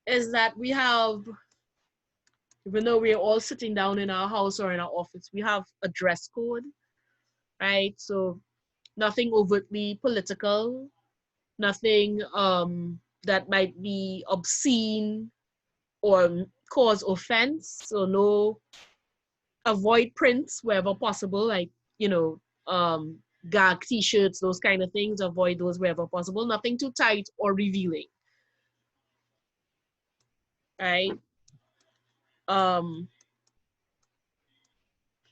is that we have, even though we're all sitting down in our house or in our office, we have a dress code, right? So nothing overtly political, nothing that might be obscene or cause offense. So no, avoid prints wherever possible, like, you know, gag t-shirts, those kind of things, avoid those wherever possible. Nothing too tight or revealing, right? Um,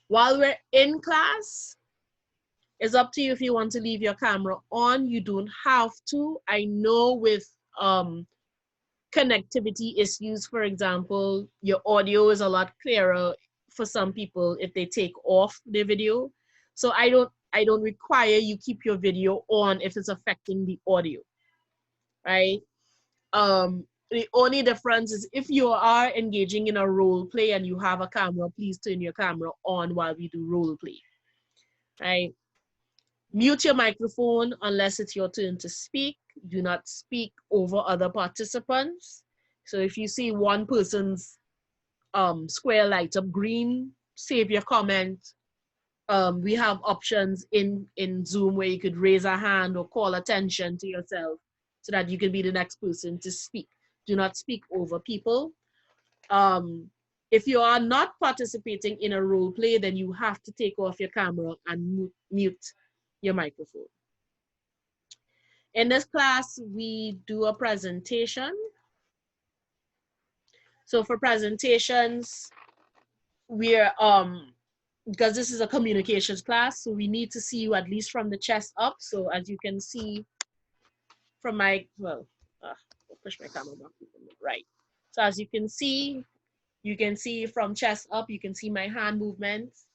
while we're in class, it's up to you if you want to leave your camera on. You don't have to. I know with connectivity issues, for example, your audio is a lot clearer for some people if they take off their video. So I don't require you keep your video on if it's affecting the audio, right? The only difference is if you are engaging in a role play and you have a camera, please turn your camera on while we do role play, right? Mute your microphone unless it's your turn to speak. Do not speak over other participants. So if you see one person's square light up green, save your comment. We have options in Zoom where you could raise a hand or call attention to yourself so that you can be the next person to speak. Do not speak over people. If you are not participating in a role play, then you have to take off your camera and mute your microphone. In this class, we do a presentation. So for presentations, we're because this is a communications class, so we need to see you at least from the chest up. So as you can see from my, well, I'll push my camera back, right. So as you can see from chest up, you can see my hand movements.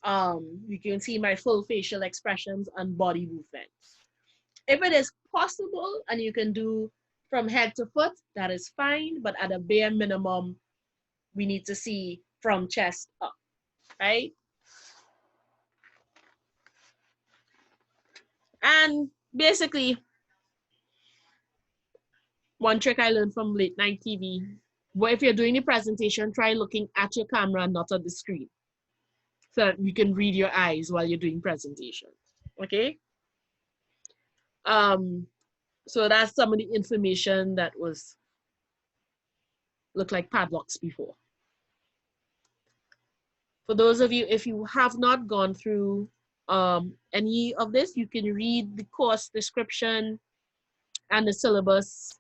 You can see my full facial expressions and body movements. If it is possible and you can do from head to foot, that is fine. But at a bare minimum, we need to see from chest up, right? And basically, one trick I learned from late night TV, but if you're doing the presentation, try looking at your camera, not at the screen, so that you can read your eyes while you're doing presentations, okay? So that's some of the information that was looked like padlocks before. For those of you, if you have not gone through any of this, you can read the course description and the syllabus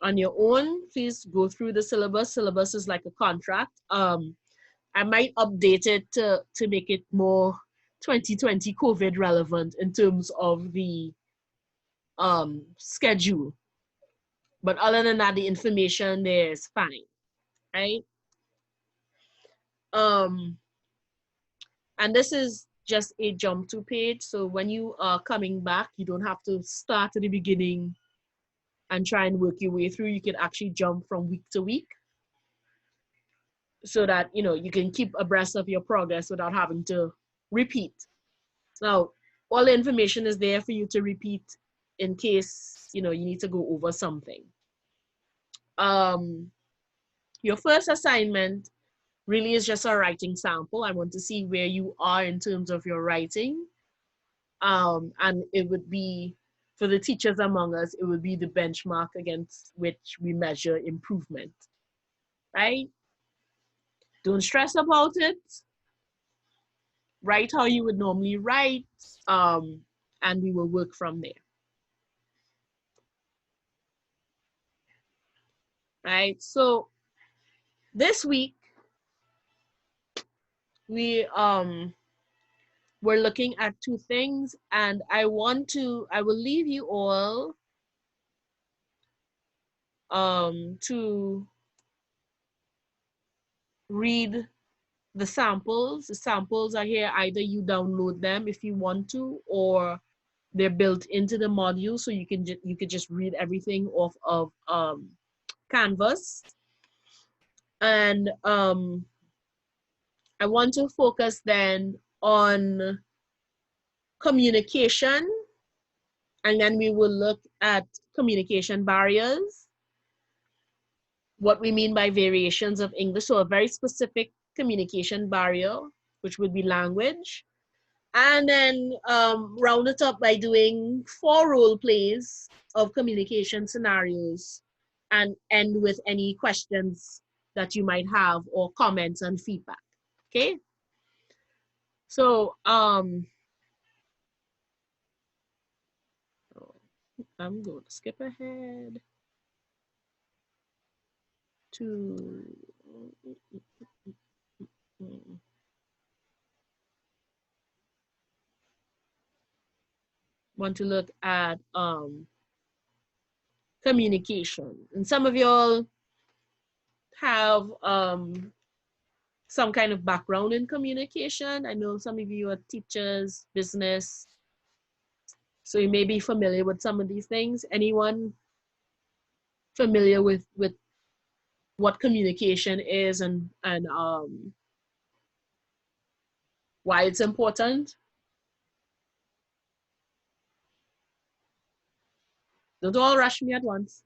on your own. Please go through the syllabus. Syllabus is like a contract. I might update it to make it more 2020 COVID relevant in terms of the schedule. But other than that, the information there is fine, right? And this is just a jump to page. So when you are coming back, you don't have to start at the beginning and try and work your way through. You can actually jump from week to week so that, you know, you can keep abreast of your progress without having to repeat. Now, all the information is there for you to repeat in case, you know, you need to go over something. Your first assignment really is just a writing sample. I want to see where you are in terms of your writing. And it would be, for the teachers among us, it would be the benchmark against which we measure improvement, right? Don't stress about it. Write how you would normally write, and we will work from there. Right, so this week, we're looking at two things, and I will leave you all to read the samples. The samples are here. Either you download them if you want to, or they're built into the module, so you could just read everything off of Canvas. And I want to focus then on communication, and then we will look at communication barriers, what we mean by variations of English. So a very specific communication barrier, which would be language. And then round it up by doing 4 role plays of communication scenarios and end with any questions that you might have or comments and feedback. Okay? So I'm going to skip ahead to want to look at communication. And some of y'all have some kind of background in communication. I know some of you are teachers, business, so you may be familiar with some of these things. Anyone familiar with what communication is and why it's important? Don't all rush me at once.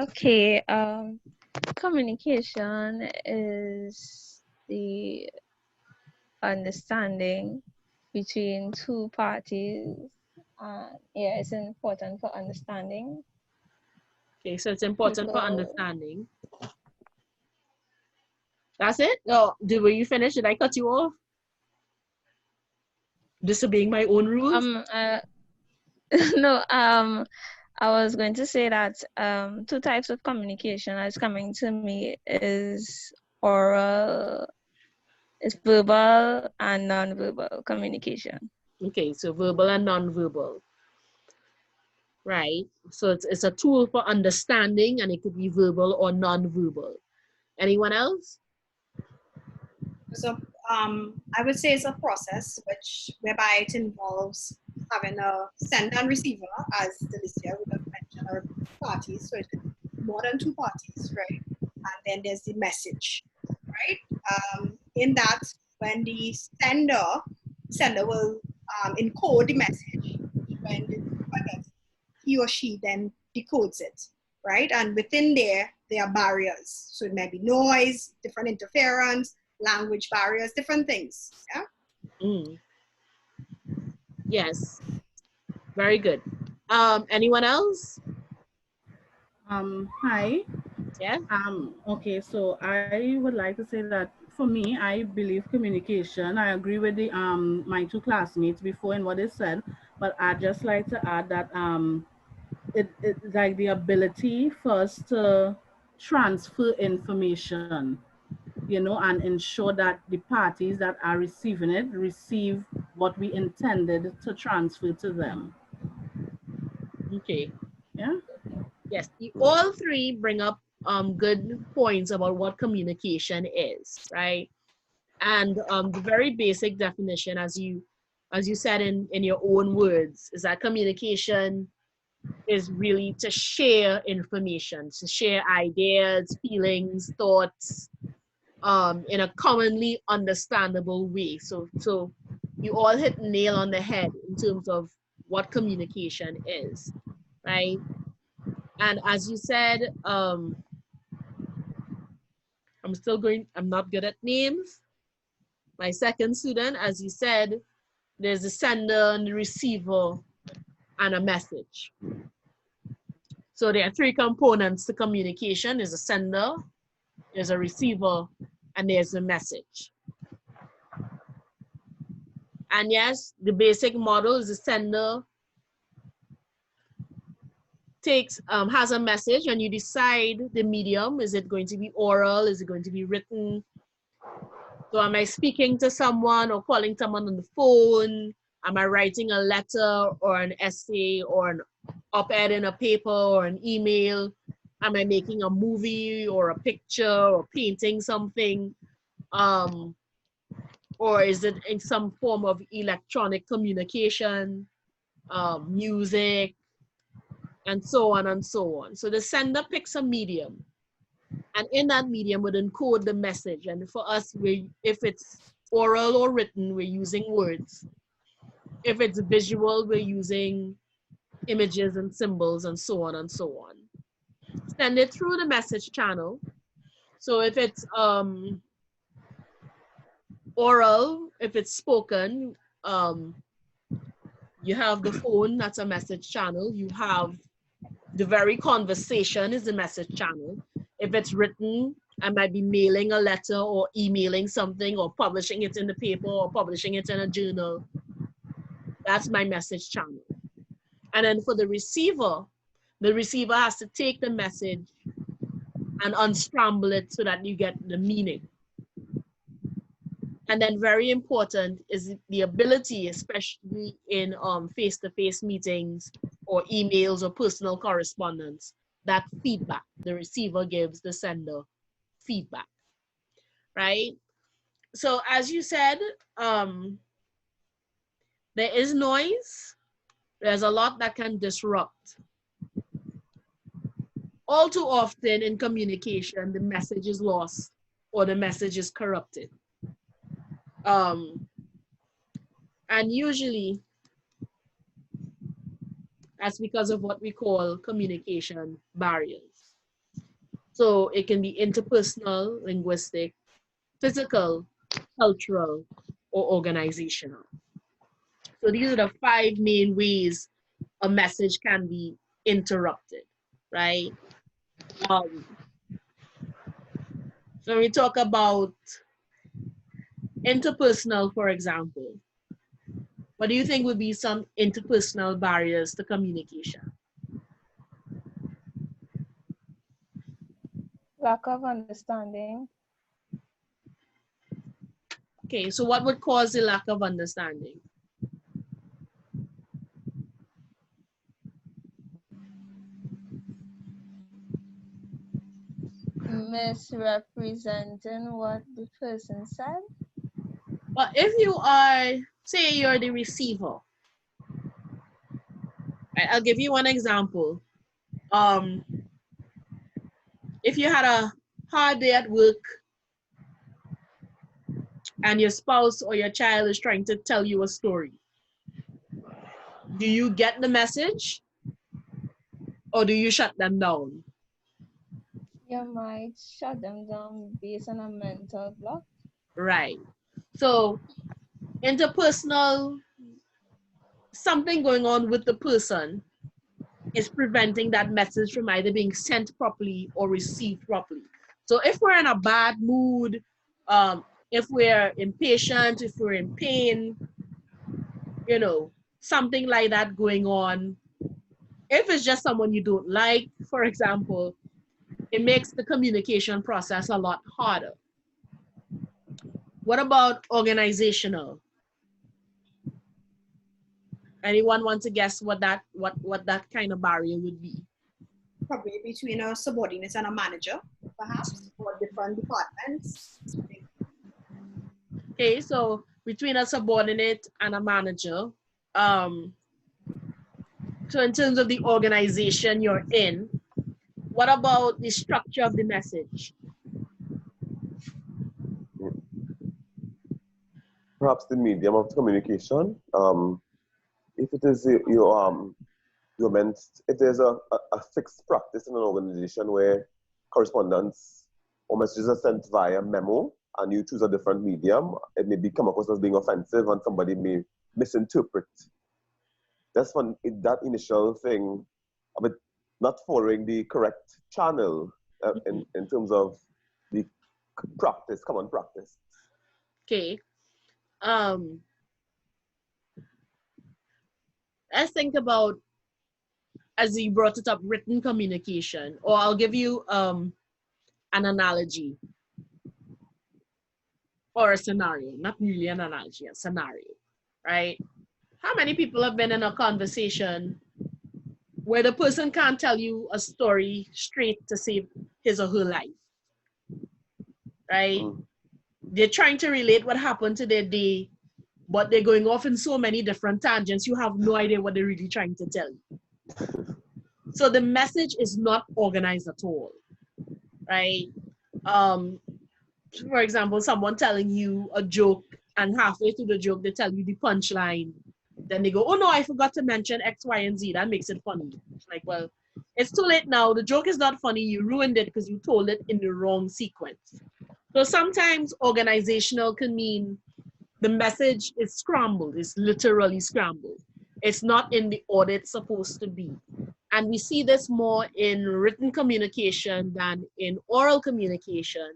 Okay, communication is the understanding between two parties. Yeah, it's important for understanding. Okay, so it's important for People. understanding. That's it? Oh, were you finished? Did I cut you off? Disobeying my own rules? No, I was going to say that two types of communication that's coming to me is oral, is verbal and non-verbal communication. Okay, so verbal and non-verbal. Right? So it's a tool for understanding, and it could be verbal or non-verbal. Anyone else? So I would say it's a process whereby it involves having a sender and receiver, as Delicia would have mentioned, or parties. So it could be more than 2 parties, right? And then there's the message, right? In that, when the sender will encode the message, when the receiver gets it, he or she then decodes it, right? And within there are barriers. So it may be noise, different interference, language barriers, different things. Yeah. Yes. Very good. Anyone else? Hi. Yeah. Okay, so I would like to say that for me, I believe communication. I agree with the my 2 classmates before and what they said, but I'd just like to add that it's like the ability for us to transfer information, you know, and ensure that the parties that are receiving it receive what we intended to transfer to them. Okay. Yeah. Yes. All 3 bring up good points about what communication is, right? And the very basic definition, as you said in your own words, is that communication is really to share information, to share ideas, feelings, thoughts, in a commonly understandable way. So you all hit nail on the head in terms of what communication is, right? And as you said, I'm not good at names. My second student, as you said, there's a sender and the receiver and a message. So there are 3 components to communication. There's a sender, there's a receiver, and there's a message. And yes, the basic model is the sender has a message, and you decide the medium. Is it going to be oral? Is it going to be written? So am I speaking to someone or calling someone on the phone? Am I writing a letter or an essay or an op-ed in a paper or an email? Am I making a movie or a picture or painting something? Or is it in some form of electronic communication, music, and so on and so on. So the sender picks a medium, and in that medium would encode the message. And for us, if it's oral or written, we're using words. If it's visual, we're using images and symbols and so on and so on. send it through the message channel. So if it's oral, if it's spoken, you have the phone, that's a message channel. You have the very conversation is the message channel. If it's written, I might be mailing a letter or emailing something or publishing it in the paper or publishing it in a journal. That's my message channel. And then for the receiver has to take the message and unscramble it so that you get the meaning. And then very important is the ability, especially in face-to-face meetings or emails or personal correspondence, that feedback. The receiver gives the sender feedback, right? So as you said, there is noise. There's a lot that can disrupt. All too often in communication, the message is lost or the message is corrupted. And usually that's because of what we call communication barriers. So it can be interpersonal, linguistic, physical, cultural, or organizational. So these are the 5 main ways a message can be interrupted, right? So when we talk about interpersonal, for example, what do you think would be some interpersonal barriers to communication? Lack of understanding. Okay, so what would cause the lack of understanding? Misrepresenting what the person said. But if you are, say you're the receiver, right, I'll give you one example. If you had a hard day at work and your spouse or your child is trying to tell you a story, do you get the message or do you shut them down? You might shut them down based on a mental block. Right. So interpersonal, something going on with the person is preventing that message from either being sent properly or received properly. So if we're in a bad mood, if we're impatient, if we're in pain, you know, something like that going on, if it's just someone you don't like, for example, it makes the communication process a lot harder. What about organizational? Anyone want to guess what that kind of barrier would be? Probably between a subordinate and a manager, perhaps, or different departments. Okay, so between a subordinate and a manager, so in terms of the organization you're in, what about the structure of the message? Perhaps the medium of communication. If it is if there's a fixed practice in an organization where correspondence or messages are sent via memo and you choose a different medium, it may come across as being offensive and somebody may misinterpret. That's when that initial thing about not following the correct channel in terms of the practice, common practice. Okay. Let's think about, as you brought it up, written communication, or I'll give you an analogy or a scenario, not really an analogy, a scenario, right? How many people have been in a conversation where the person can't tell you a story straight to save his or her life, right? They're trying to relate what happened to their day, but they're going off in so many different tangents, you have no idea what they're really trying to tell you. So the message is not organized at all, right? For example, someone telling you a joke and halfway through the joke, they tell you the punchline. Then they go, oh no, I forgot to mention X, Y, and Z. That makes it funny. Like, well, it's too late now. The joke is not funny. You ruined it because you told it in the wrong sequence. So sometimes organizational can mean the message is scrambled. It's literally scrambled. It's not in the order it's supposed to be. And we see this more in written communication than in oral communication,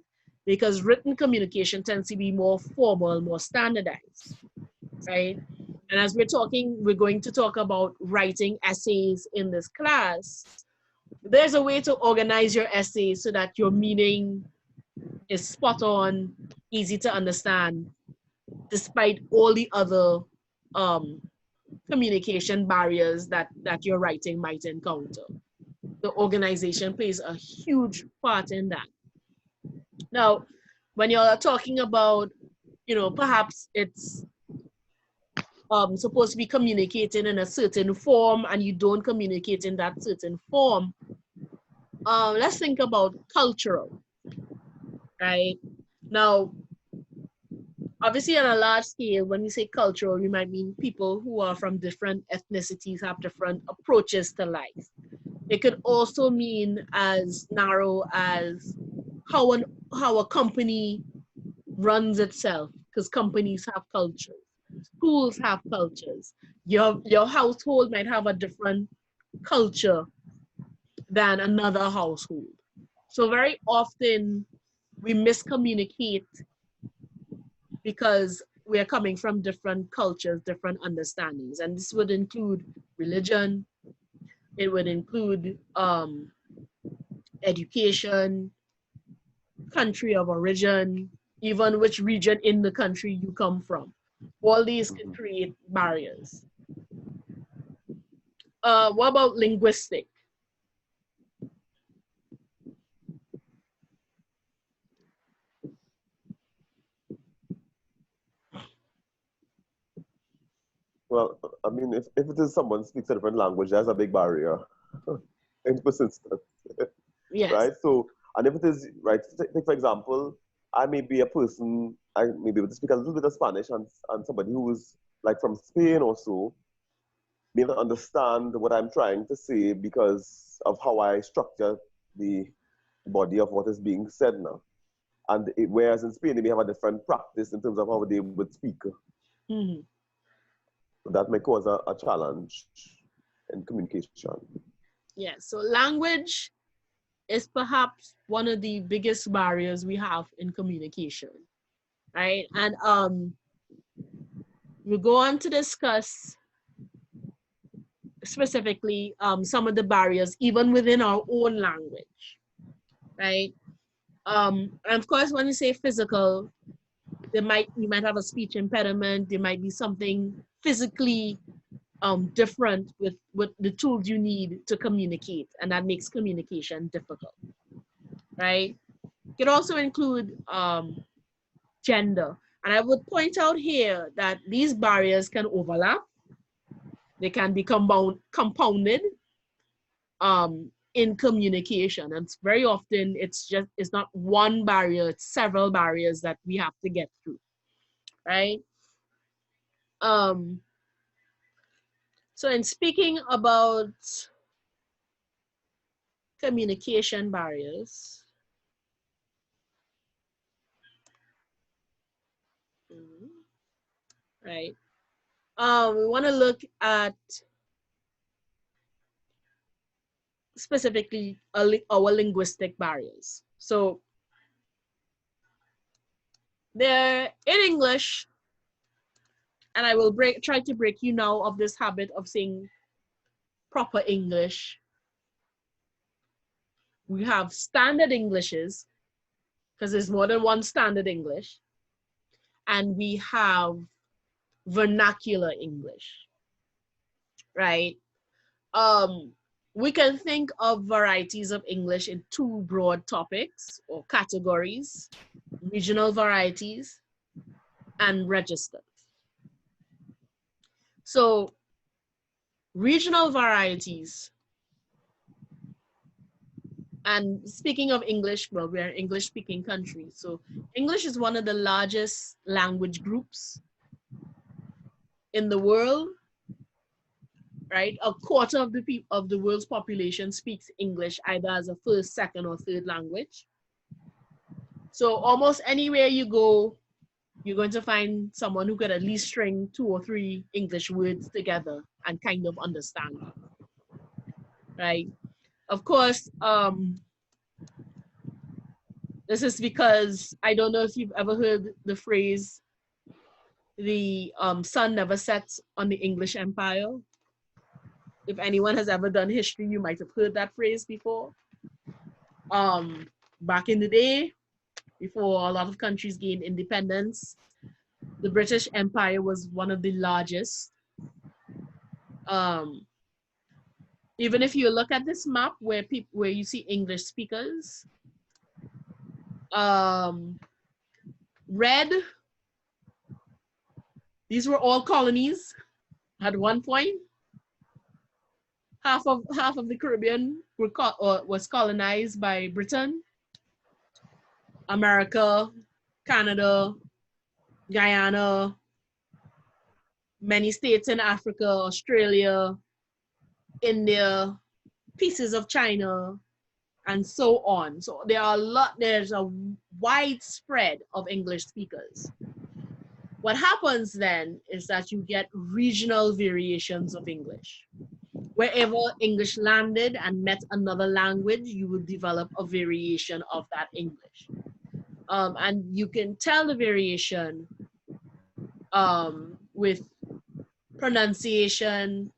because written communication tends to be more formal, more standardized, right? And as we're going to talk about writing essays in this class. There's a way to organize your essay so that your meaning is spot on, easy to understand, despite all the other communication barriers that your writing might encounter. The organization plays a huge part in that. Now, when you're talking about, perhaps it's supposed to be communicating in a certain form and you don't communicate in that certain form, let's think about cultural, right? Now, obviously on a large scale, when we say cultural, we might mean people who are from different ethnicities have different approaches to life. It could also mean as narrow as how a company runs itself, because companies have cultures. Schools have cultures. Your household might have a different culture than another household. So very often we miscommunicate because we are coming from different cultures, different understandings. And this would include religion, it would include education, country of origin, even which region in the country you come from. All these can create barriers. What about linguistic? Well, I mean, if it is someone speaks a different language, that's a big barrier in this instance, Yes. right? So, and if it is, right, take for example, I may be a person, I may be able to speak a little bit of Spanish, and somebody who is like from Spain or so may not understand what I'm trying to say because of how I structure the body of what is being said now. And whereas in Spain, they may have a different practice in terms of how they would speak. Mm-hmm. That may cause a challenge in communication. Yeah, so language is perhaps one of the biggest barriers we have in communication, right? And we'll go on to discuss specifically some of the barriers even within our own language, right? And of course, when you say physical, you might have a speech impediment. There might be something physically different with the tools you need to communicate, and that makes communication difficult, right? It could also include gender. And I would point out here that these barriers can overlap. They can be compounded in communication. And very often it's not one barrier, it's several barriers that we have to get through, right? So in speaking about communication barriers, right? We want to look at specifically our linguistic barriers. So they're in English, and I will try to break you now of this habit of saying proper English. We have standard Englishes, because there's more than one standard English, and we have vernacular English, right? We can think of varieties of English in two broad topics or categories: regional varieties and registers. So regional varieties, and speaking of English, well, we're an English-speaking country, so English is one of the largest language groups in the world, right? A quarter of the world's population speaks English either as a first, second, or third language. So almost anywhere you go, you're going to find someone who could at least string 2 or 3 English words together and kind of understand, right? Of course, this is because I don't know if you've ever heard the phrase, the sun never sets on the English Empire. If anyone has ever done history, you might have heard that phrase before. Back in the day, before a lot of countries gained independence, the British Empire was one of the largest. Even if you look at this map where you see English speakers, red, these were all colonies at one point. Half of the Caribbean was colonized by Britain, America, Canada, Guyana, many states in Africa, Australia, India, pieces of China, and so on. So there's a wide spread of English speakers. What happens then is that you get regional variations of English. Wherever English landed and met another language, you will develop a variation of that English. And you can tell the variation with pronunciation,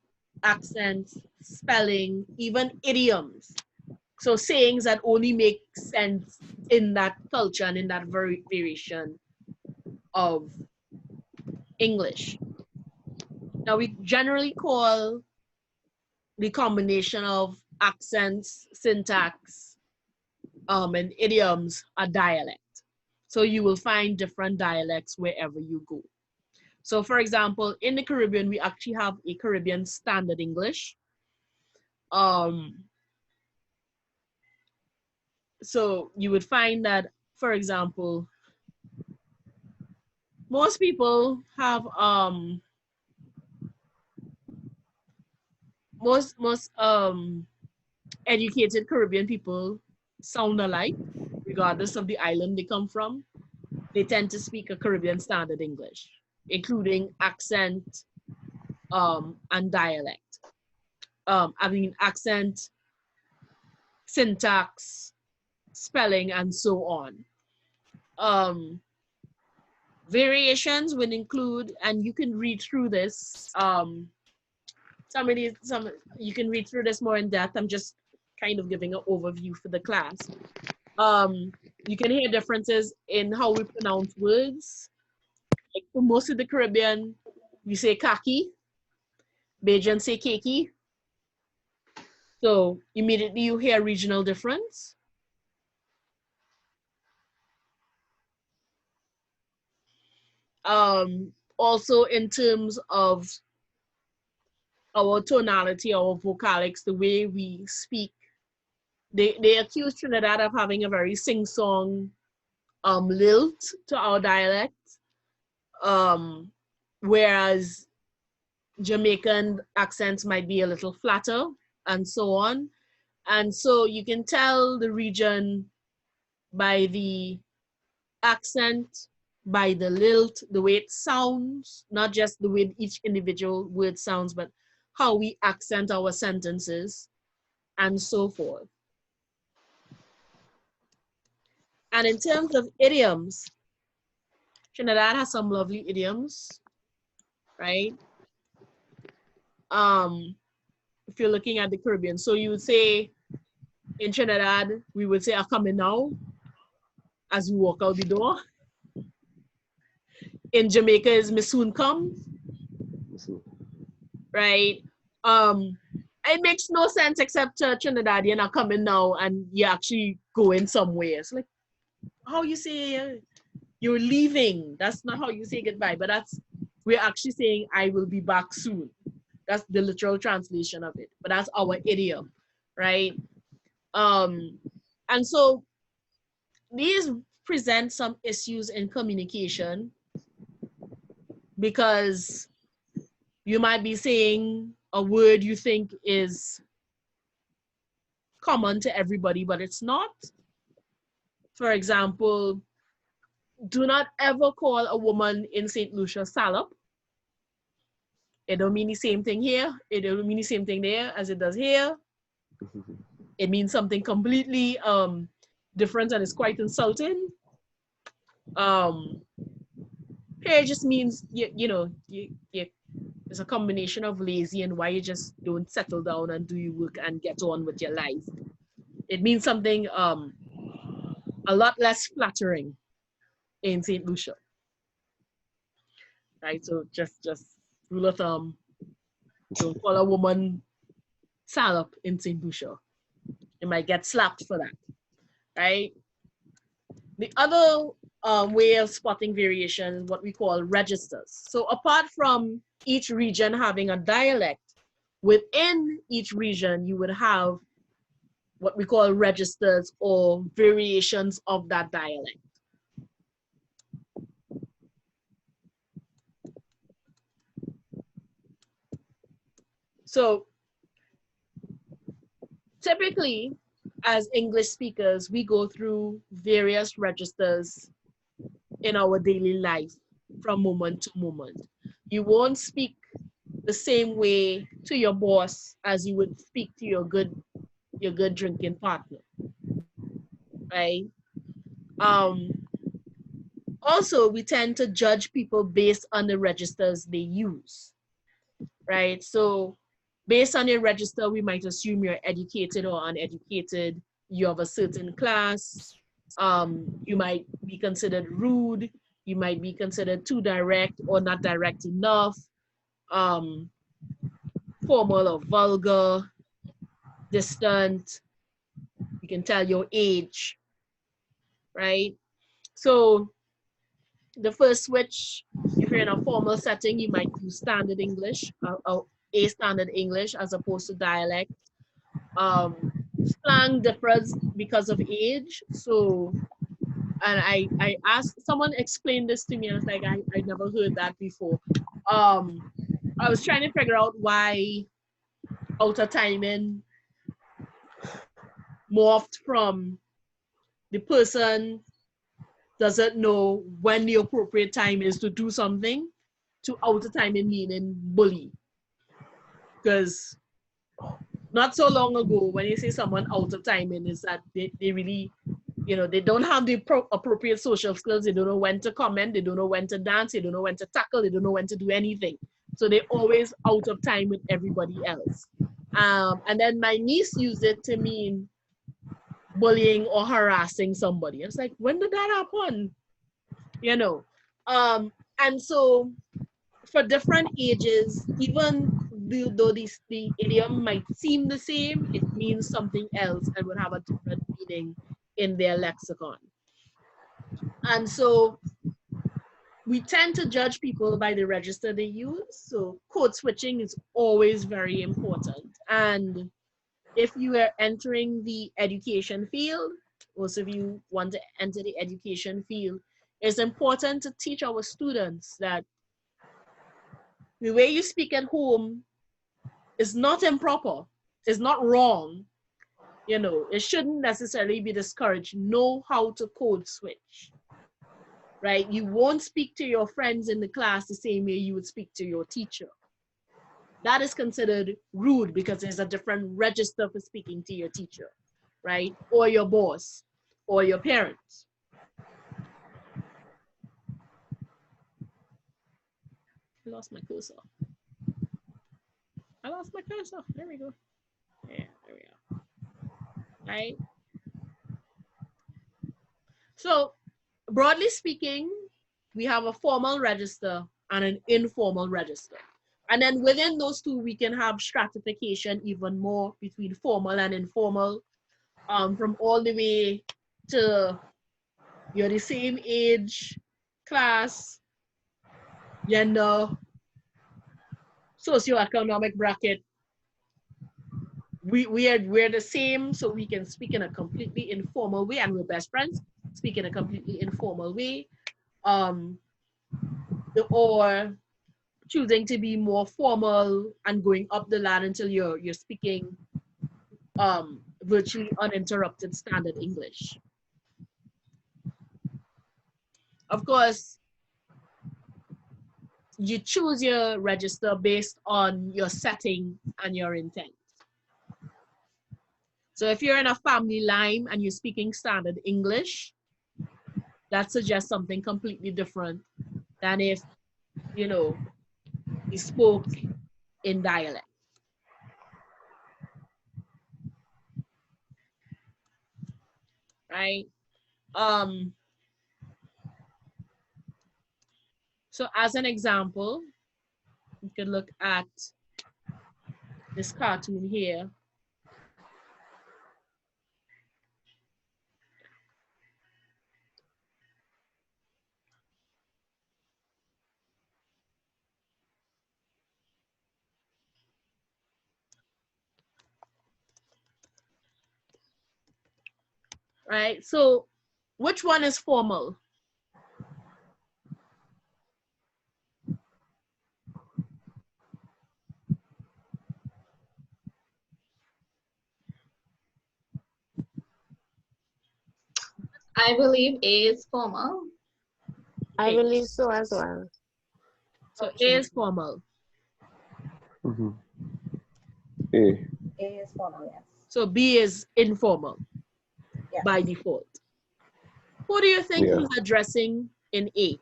accents, spelling, even idioms. So sayings that only make sense in that culture and in that variation of English. Now we generally call the combination of accents, syntax, and idioms a dialect. So you will find different dialects wherever you go. So for example, in the Caribbean, we actually have a Caribbean Standard English. So you would find that, for example, most people have, most educated Caribbean people sound alike, regardless of the island they come from. They tend to speak a Caribbean Standard English, including accent and dialect. Accent, syntax, spelling, and so on. Variations would include, and you can read through this, you can read through this more in depth. I'm just kind of giving an overview for the class. You can hear differences in how we pronounce words. Like for most of the Caribbean, we say kaki, Bajans say keiki. So immediately you hear regional difference. Also in terms of our tonality, our vocalics, the way we speak, they accuse Trinidad of having a very sing-song lilt to our dialect, whereas Jamaican accents might be a little flatter, and so on. And so you can tell the region by the accent, by the lilt, the way it sounds, not just the way each individual word sounds, but how we accent our sentences, and so forth. And in terms of idioms, Trinidad has some lovely idioms, right? If you're looking at the Caribbean, so you would say, in Trinidad, we would say, "I'm coming now," as we walk out the door. In Jamaica, is "me soon come," right? It makes no sense except to Trinidad, you're not coming now, and you're actually going somewhere. It's like, how you say you're leaving? That's not how you say goodbye, but we're actually saying, "I will be back soon." That's the literal translation of it, but that's our idiom, right? And so these present some issues in communication, because you might be saying a word you think is common to everybody, but it's not. For example, do not ever call a woman in St. Lucia salop. It don't mean the same thing here. It don't mean the same thing there as it does here. It means something completely different and it's quite insulting. Here it just means, it's a combination of lazy and why you just don't settle down and do your work and get on with your life. It means something a lot less flattering in St. Lucia. Right, so just rule of thumb, don't call a woman salop in St. Lucia. You might get slapped for that, right? The other way of spotting variation is what we call registers. So apart from each region having a dialect, within each region, you would have what we call registers or variations of that dialect. So typically, as English speakers, we go through various registers in our daily life from moment to moment. You won't speak the same way to your boss as you would speak to your good drinking partner, right? Also, we tend to judge people based on the registers they use, right? So based on your register, we might assume you're educated or uneducated, you have a certain class, you might be considered rude, you might be considered too direct or not direct enough, formal or vulgar, distant, you can tell your age, right? So the first switch, if you're in a formal setting, you might use standard English, a standard English as opposed to dialect. Slang differs because of age. So, and I asked, someone explained this to me, and I was like, I never heard that before. I was trying to figure out why outer timing morphed from the person doesn't know when the appropriate time is to do something to outer timing meaning bully. Because not so long ago, when you say someone out of timing, is that they really, they don't have the appropriate social skills. They don't know when to comment. They don't know when to dance. They don't know when to tackle. They don't know when to do anything. So they're always out of time with everybody else. And then my niece used it to mean bullying or harassing somebody. It's like, when did that happen? And so for different ages, even though the idiom might seem the same, it means something else and would have a different meaning in their lexicon. And so we tend to judge people by the register they use. So code switching is always very important. And if you are entering the education field, most of you want to enter the education field, it's important to teach our students that the way you speak at home is not improper, it's not wrong. It shouldn't necessarily be discouraged. Know how to code switch, right? You won't speak to your friends in the class the same way you would speak to your teacher. That is considered rude because there's a different register for speaking to your teacher, right? Or your boss, or your parents. I lost my cursor. There we go. Yeah, there we go. Right? So, broadly speaking, we have a formal register and an informal register. And then within those two, we can have stratification even more between formal and informal, from all the way to you're the same age, class, gender, socioeconomic bracket. We're the same, so we can speak in a completely informal way, and we're best friends, speak in a completely informal way. Or choosing to be more formal and going up the ladder until you're speaking virtually uninterrupted standard English. Of course, you choose your register based on your setting and your intent. So if you're in a family line and you're speaking standard English, that suggests something completely different than if, you know, you spoke in dialect. Right? So as an example, you can look at this cartoon here. Right? So which one is formal? I believe A is formal. I believe so as well. So A is formal. Mm-hmm. A. A is formal, yes. So B is informal by default. Who do you think he's addressing in A?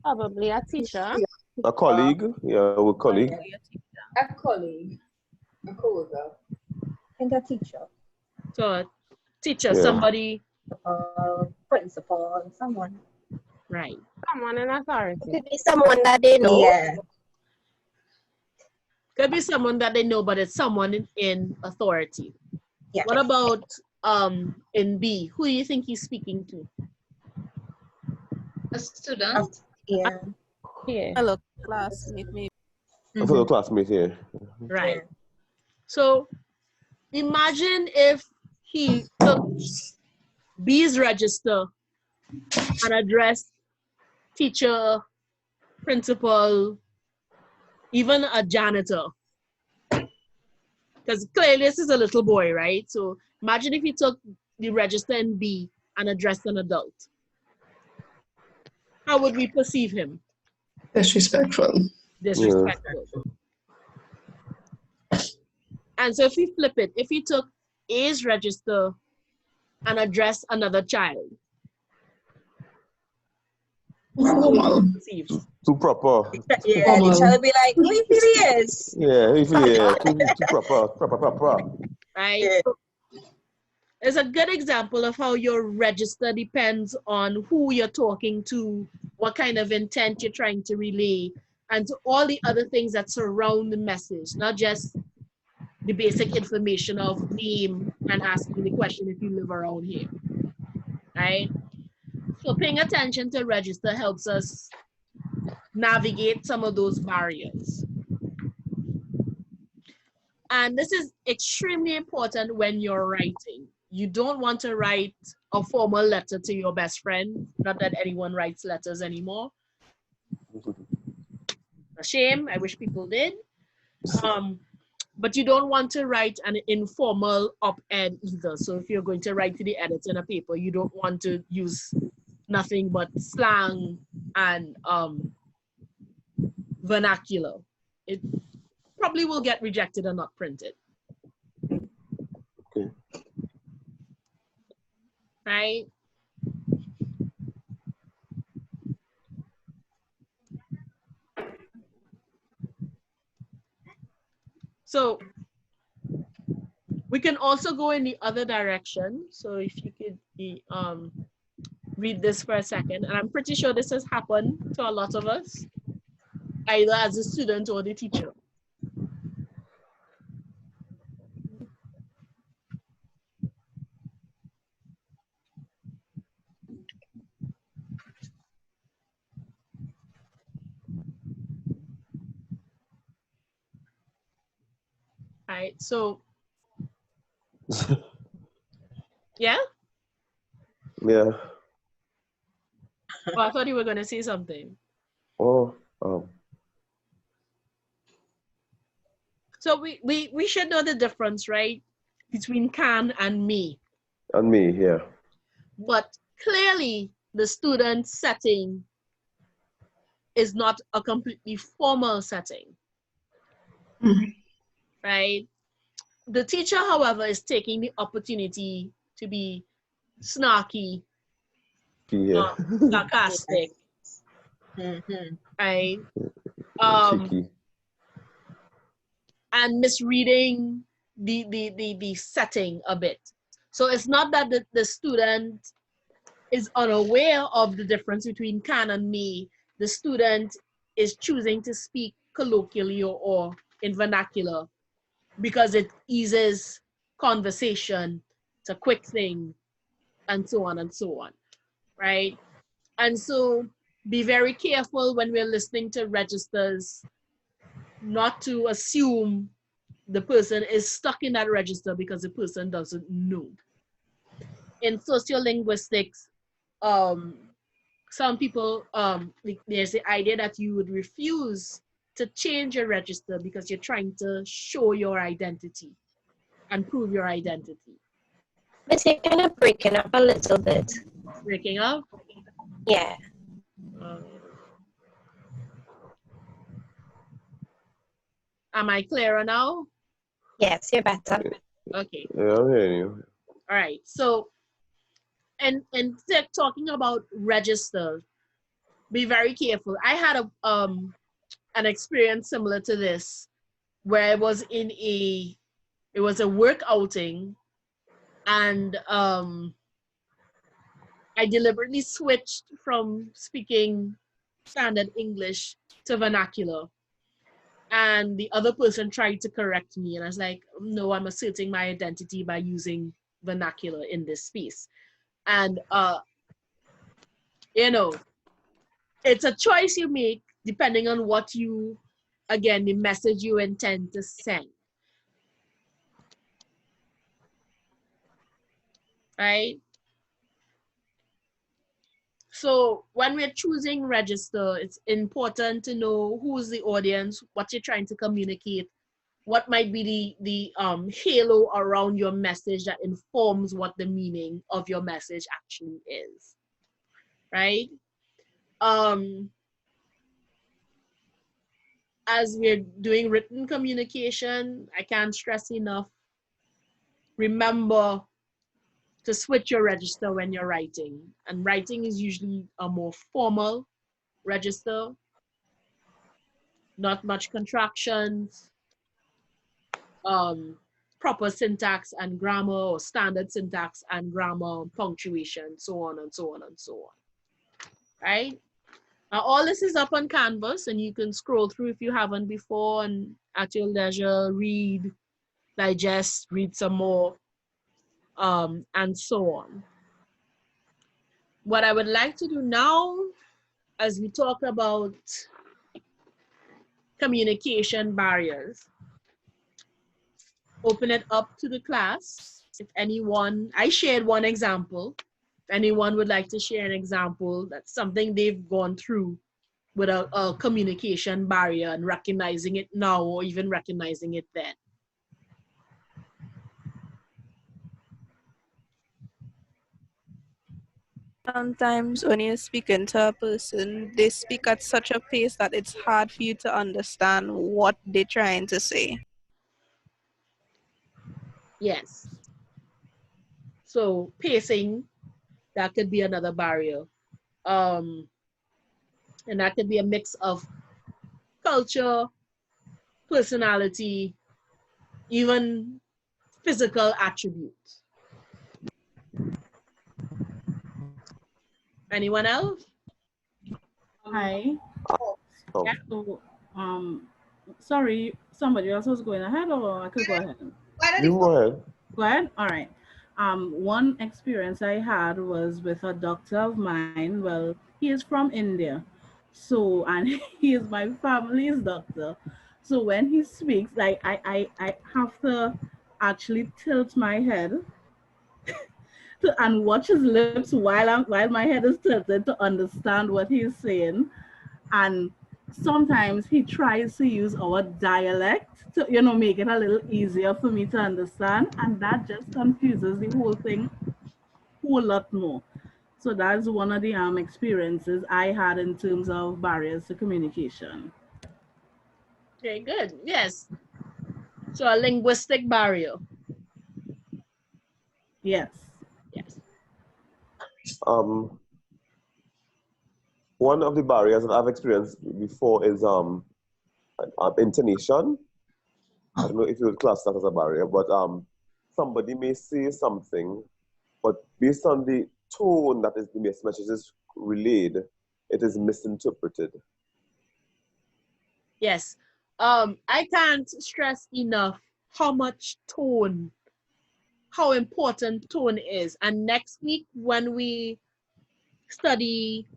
Probably a teacher. A colleague, yeah, a colleague. A colleague, a coworker. I think a teacher. So a teacher, Yeah. somebody. Principal, someone. Right. Someone in authority. Could be someone that they know. Yeah. Could be someone that they know, but it's someone in authority. Yeah. What about in B? Who do you think he's speaking to? A student. Yeah. Yeah. Hello, classmate, maybe. A fellow classmate here. Right. So imagine if he took B's register and addressed teacher, principal, even a janitor. Because clearly this is a little boy, right? So imagine if he took the register in B and addressed an adult. How would we perceive him? Disrespectful. Disrespectful. And so if we flip it, if he took A's register and addressed another child, Formal. Too proper. Yeah, Formal. the child will be like, who you feel he is? Yeah, too proper. right? Yeah. So it's a good example of how your register depends on who you're talking to, what kind of intent you're trying to relay, and to all the other things that surround the message, not just the basic information of name and asking the question if you live around here, right? So paying attention to register helps us navigate some of those barriers. And this is extremely important when you're writing. You don't want to write a formal letter to your best friend. Not that anyone writes letters anymore. A shame, I wish people did. But you don't want to write an informal op-ed either. So if you're going to write to the editor in a paper, you don't want to use nothing but slang and vernacular. It probably will get rejected and not printed. Okay. Right? So we can also go in the other direction. So if you could read this for a second, and I'm pretty sure this has happened to a lot of us, either as a student or the teacher. Right, so yeah. Yeah. Oh, I thought you were going to say something. Oh, So we should know the difference, right? Between can and may. and me here. But clearly, the student setting is not a completely formal setting, right? The teacher, however, is taking the opportunity to be snarky, Yeah. sarcastic, right? Cheeky. And misreading the setting a bit. So it's not that the student is unaware of the difference between can and may. The student is choosing to speak colloquially or in vernacular because it eases conversation. It's a quick thing, and so on and so on, right? And so be very careful when we're listening to registers not to assume the person is stuck in that register because the person doesn't know. In sociolinguistics, some people, there's the idea that you would refuse to change your register because you're trying to show your identity and prove your identity. But you're kind of breaking up a little bit. Breaking up? Yeah. Am I clearer now? Yes, you're better. Okay. Yeah, I'm hearing you. All right. So, and talking about registers, be very careful. I had an experience similar to this, where I was it was a work outing, and I deliberately switched from speaking standard English to vernacular. And the other person tried to correct me, and I was like, no, I'm asserting my identity by using vernacular in this space. And you know, it's a choice you make depending on what you, again, the message you intend to send. Right? So when we're choosing register, it's important to know who's the audience, what you're trying to communicate, what might be the halo around your message that informs what the meaning of your message actually is, right? As we're doing written communication, I can't stress enough, remember to switch your register when you're writing. And writing is usually a more formal register, not much contractions, proper syntax and grammar, or standard syntax and grammar, punctuation, so on and so on and so on, right? All this is up on Canvas, and you can scroll through if you haven't before, and at your leisure, read, digest, read some more, and so on. What I would like to do now, as we talk about communication barriers, open it up to the class. If anyone, I shared one example. If anyone would like to share an example, that's something they've gone through with a communication barrier and recognizing it now, or even recognizing it then. Sometimes when you're speaking to a person, they speak at such a pace that it's hard for you to understand what they're trying to say. Yes. So pacing, that could be another barrier. And that could be a mix of culture, personality, even physical attributes. Anyone else? Hi. Oh. Yeah. So, sorry, somebody else was going ahead, or I could go ahead? You go ahead. Go ahead? All right. One experience I had was with a doctor of mine. Well, he is from India. So, and he is my family's doctor. So when he speaks, like I have to actually tilt my head and watch his lips while my head is tilted to understand what he's saying. And sometimes he tries to use our dialect to, make it a little easier for me to understand, and that just confuses the whole thing a whole lot more. So that's one of the experiences I had in terms of barriers to communication. Okay, good. Yes. So a linguistic barrier. Yes. Yes. One of the barriers that I've experienced before is intonation. I don't know if you would class that as a barrier, but somebody may say something, but based on the tone that is the message is relayed, it is misinterpreted. Yes. I can't stress enough how much tone, how important tone is. And next week, when we study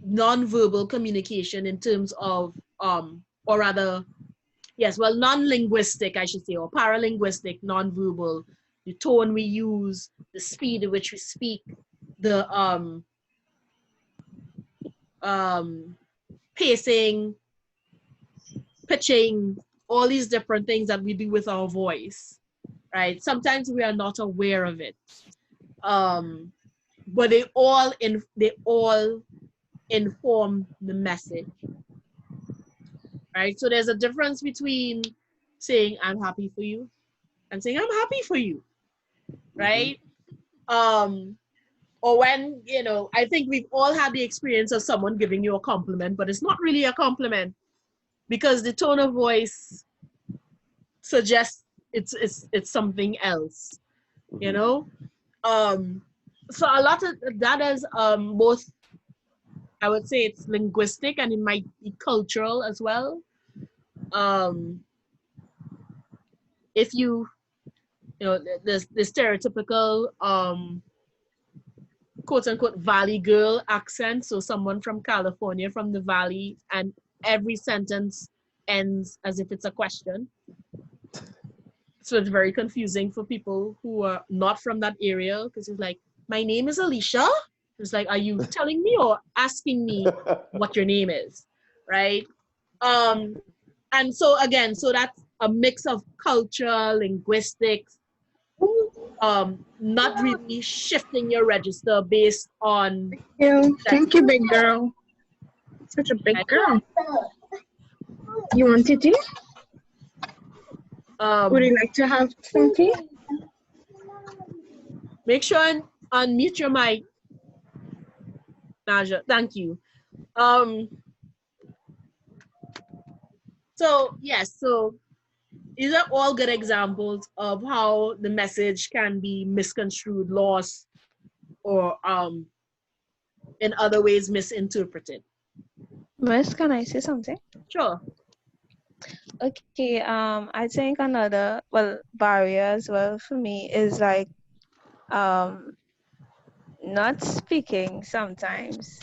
non-verbal communication in terms of, or rather, yes, well, non-linguistic, I should say, or paralinguistic, non-verbal, the tone we use, the speed at which we speak, the pacing, pitching, all these different things that we do with our voice, right? Sometimes we are not aware of it. But they all inform the message, right? So there's a difference between saying I'm happy for you and saying I'm happy for you, right? Or when, I think we've all had the experience of someone giving you a compliment, but it's not really a compliment because the tone of voice suggests it's something else, So a lot of that is both, I would say it's linguistic and it might be cultural as well. If the stereotypical quote unquote Valley girl accent, so someone from California, from the Valley, and every sentence ends as if it's a question. So it's very confusing for people who are not from that area because it's like, my name is Alicia. It's like, are you telling me or asking me what your name is, right? And so again, so that's a mix of culture, linguistics, not really shifting your register based on. Thank you, big girl. Such a big girl. You want tea? Would you like to have some tea? Make sure and unmute your mic, Naja. Thank you. So yes, so these are all good examples of how the message can be misconstrued, lost, or in other ways misinterpreted. Miss, can I say something? Sure. Okay, I think another barrier as well for me is like not speaking sometimes.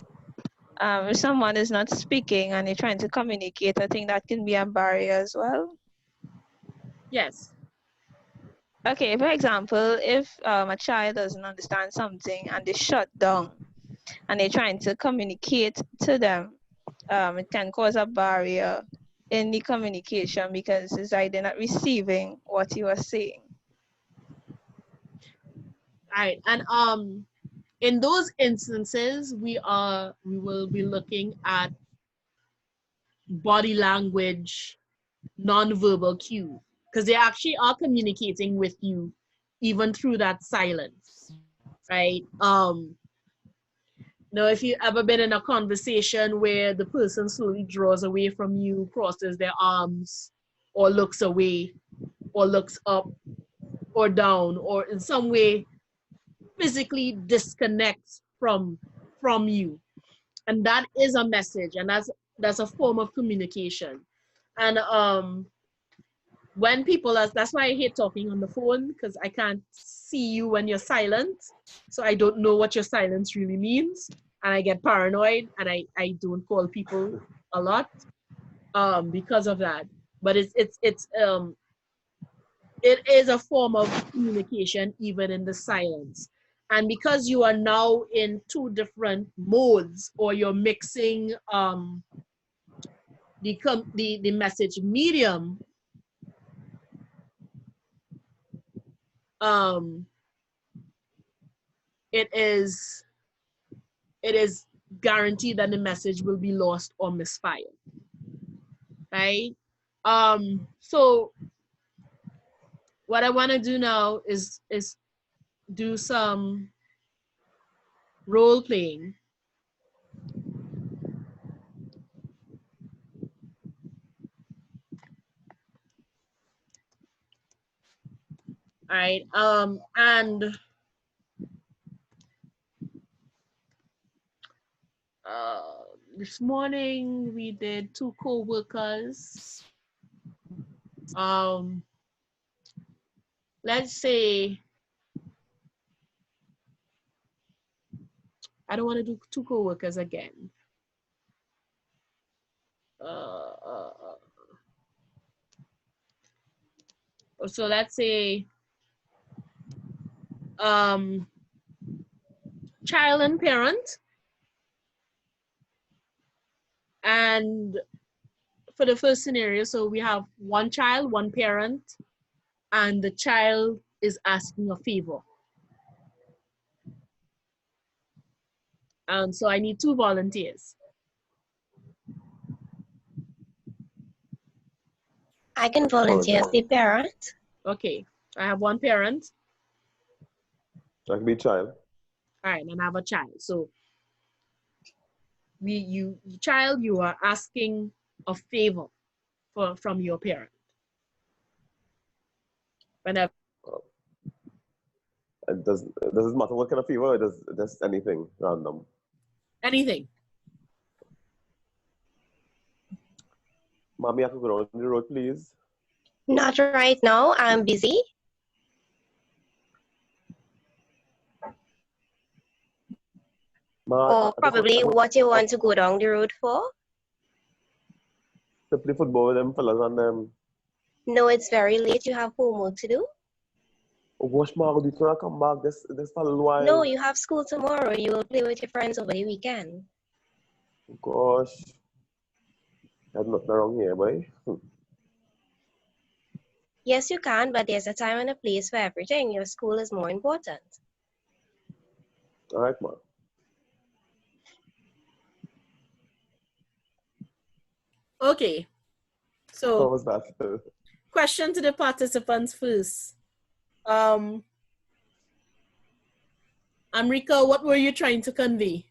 If someone is not speaking and they're trying to communicate, I think that can be a barrier as well. Yes. Okay, for example, if a child doesn't understand something and they shut down and they're trying to communicate to them, it can cause a barrier in the communication because it's like they're not receiving what you are saying. All right, and in those instances, we will be looking at body language, non-verbal cues, because they actually are communicating with you even through that silence, right? If you've ever been in a conversation where the person slowly draws away from you, crosses their arms, or looks away, or looks up or down, or in some way physically disconnects from you, and that is a message, and that's a form of communication. And when people that's why I hate talking on the phone, because I can't see you when you're silent, so I don't know what your silence really means, and I get paranoid, and I don't call people a lot because of that. But it is a form of communication even in the silence. And because you are now in two different modes, or you're mixing the message medium, it is guaranteed that the message will be lost or misfired, right? So what I want to do now is do some role playing. All right, and this morning we did 2 co-workers. Let's say, I don't want to do 2 co-workers again. So let's say child and parent. And for the first scenario, so we have one child, one parent, and the child is asking a favor. And so I need 2 volunteers. I can volunteer as the parent. Okay, I have one parent. I can be child. All right, and I have a child. So child, you are asking a favor from your parent. Whenever. Does it matter what kind of favor, or does anything random? Anything. Mommy, I could go down the road, please. Not right now. I'm busy. Or probably what you want to go down the road for? To play football with them fellas and them. No, it's very late. You have homework to do. Oh gosh, Margo, you cannot come back this for a little while. No, you have school tomorrow. You will play with your friends over the weekend. Gosh. There's nothing wrong here, boy. Yes, you can, but there's a time and a place for everything. Your school is more important. All right, man. Okay. So what was that? Question to the participants first. Amrika, what were you trying to convey?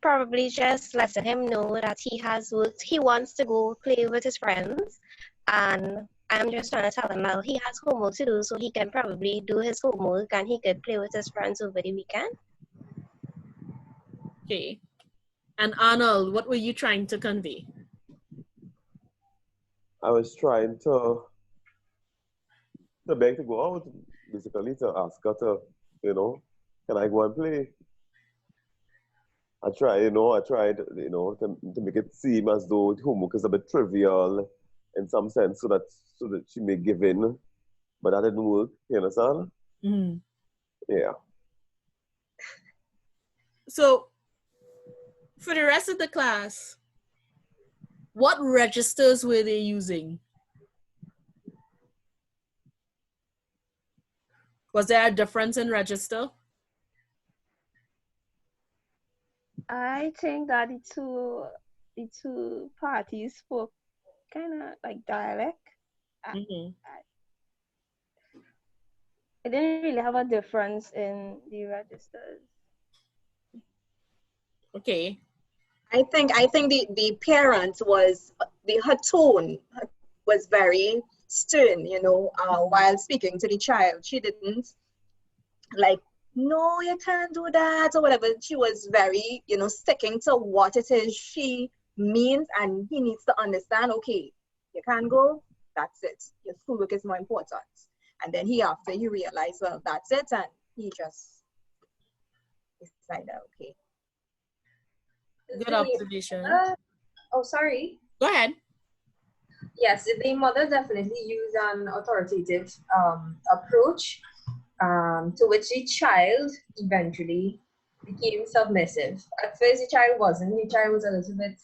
Probably just letting him know that he has worked. He wants to go play with his friends, and I'm just trying to tell him that he has homework to do, so he can probably do his homework and he could play with his friends over the weekend. Okay. And Arnold, what were you trying to convey? I was trying to beg to go out, basically to ask her to, can I go and play? I tried, to make it seem as though the homework is a bit trivial in some sense, so that she may give in, but that didn't work. You understand? Mm-hmm. Yeah. So, for the rest of the class, what registers were they using? Was there a difference in register? I think that the two parties spoke kind of like dialect. Mm-hmm. I didn't really have a difference in the registers. Okay. I think the parent was, her tone was very stern, while speaking to the child. She didn't like, no, you can't do that or whatever. She was very, sticking to what it is she means, and he needs to understand, okay, you can't go, that's it. Your schoolwork is more important. And then after he realized, well, that's it, and he just decided, okay. Good observation. Oh, sorry. Go ahead. Yes, the mother definitely used an authoritative approach, to which the child eventually became submissive. At first, the child wasn't. The child was a little bit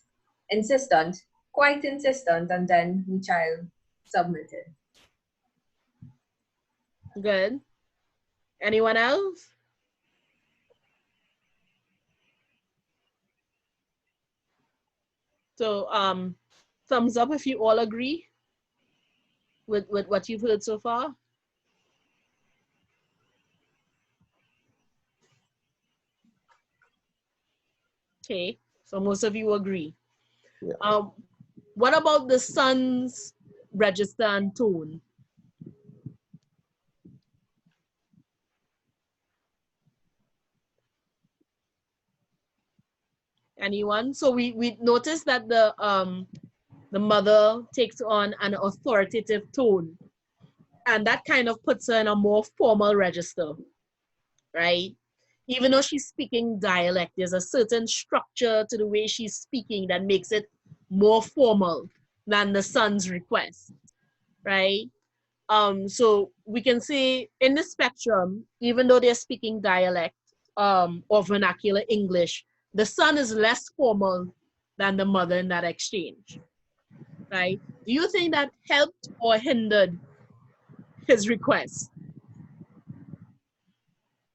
insistent, quite insistent, and then the child submitted. Good. Anyone else? So thumbs up if you all agree with what you've heard so far. Okay, so most of you agree. Yeah. What about the son's register and tone? Anyone? So we noticed that the mother takes on an authoritative tone, and that kind of puts her in a more formal register, right? Even though she's speaking dialect, there's a certain structure to the way she's speaking that makes it more formal than the son's request, right? So we can say in the spectrum, even though they're speaking dialect or vernacular English, the son is less formal than the mother in that exchange, right? Do you think that helped or hindered his request?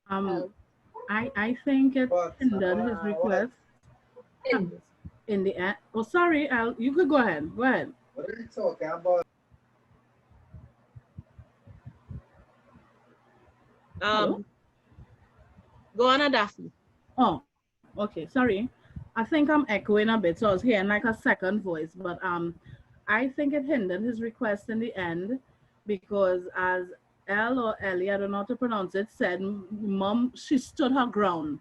I think it hindered his request in the end. Oh, sorry, you could go ahead. Go ahead. What are you talking about? Go on, Daphne. Oh, okay, sorry. I think I'm echoing a bit, so I was hearing like a second voice, but I think it hindered his request in the end because as Elle or Ellie, I don't know how to pronounce it, said, Mom, she stood her ground.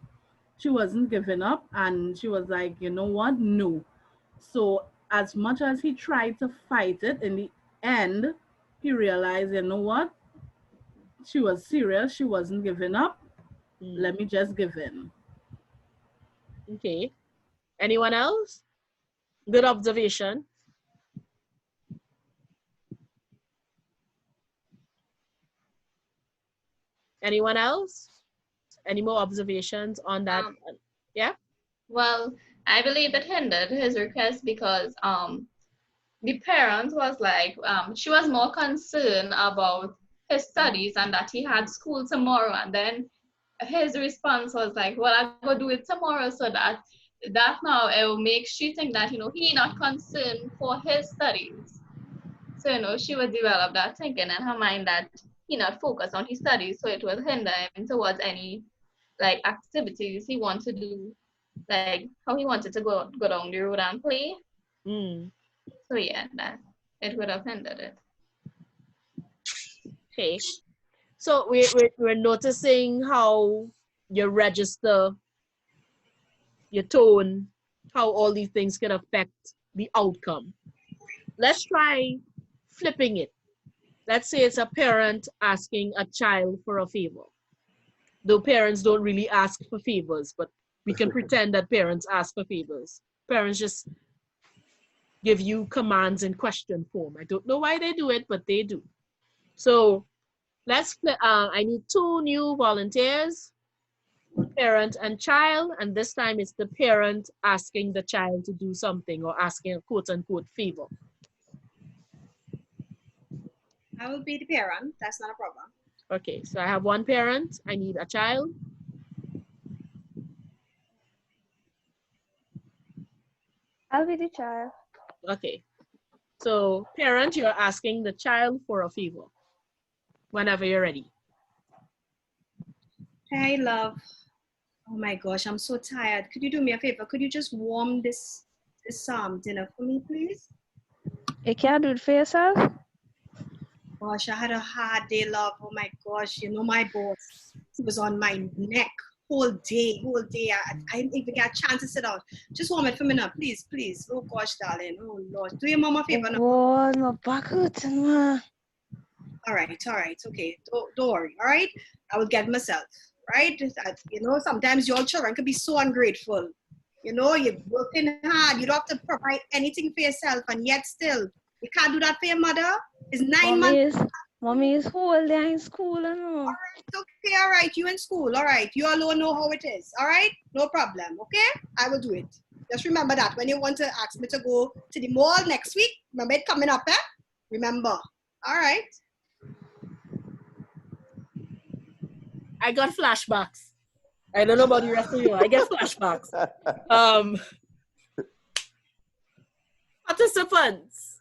She wasn't giving up and she was like, you know what, no. So as much as he tried to fight it, in the end, he realized, you know what, she was serious, she wasn't giving up. Let me just give in. Okay. Anyone else? Good observation. Anyone else? Any more observations on that? Yeah? Well, I believe it hindered his request because the parent was like, she was more concerned about his studies and that he had school tomorrow. And then his response was like, well, I'll go do it tomorrow, so that now it will make she think that, he not concerned for his studies. So, she would develop that thinking in her mind that he not focused on his studies, so it will hinder him towards any like activities he wants to do, like how he wanted to go down the road and play. So yeah, that it would have hindered it. Okay. So we're noticing how your register, your tone, how all these things can affect the outcome. Let's try flipping it. Let's say it's a parent asking a child for a favor. Though parents don't really ask for favors, but we can pretend that parents ask for favors. Parents just give you commands in question form. I don't know why they do it, but they do. So let's play. I need 2 new volunteers, parent and child, and this time it's the parent asking the child to do something or asking a quote-unquote favor. I will be the parent. That's not a problem. Okay, so I have 1 parent. I need a child. I'll be the child. Okay, so parent, you're asking the child for a favor whenever you're ready. Hey, love. Oh my gosh, I'm so tired. Could you do me a favor? Could you just warm this dinner for me, please? You can't do it for yourself? Gosh, I had a hard day, love. Oh my gosh, my boss, he was on my neck whole day. I didn't even get a chance to sit down. Just warm it for me now, please. Oh gosh, darling. Oh Lord, do your mom a favor now. Oh, my back hurting, ma. All right, okay. Don't worry, all right? I will get myself, right? Sometimes your children can be so ungrateful. You're working hard. You don't have to provide anything for yourself, and yet still You can't do that for your mother. It's 9 months. Mommy is whole day in school, I know. All right, okay, all right. You in school, all right. You alone know how it is, all right? No problem, okay? I will do it. Just remember that when you want to ask me to go to the mall next week, remember it coming up, eh? Remember, all right? I got flashbacks. I don't know about the rest of you. I get flashbacks. Participants.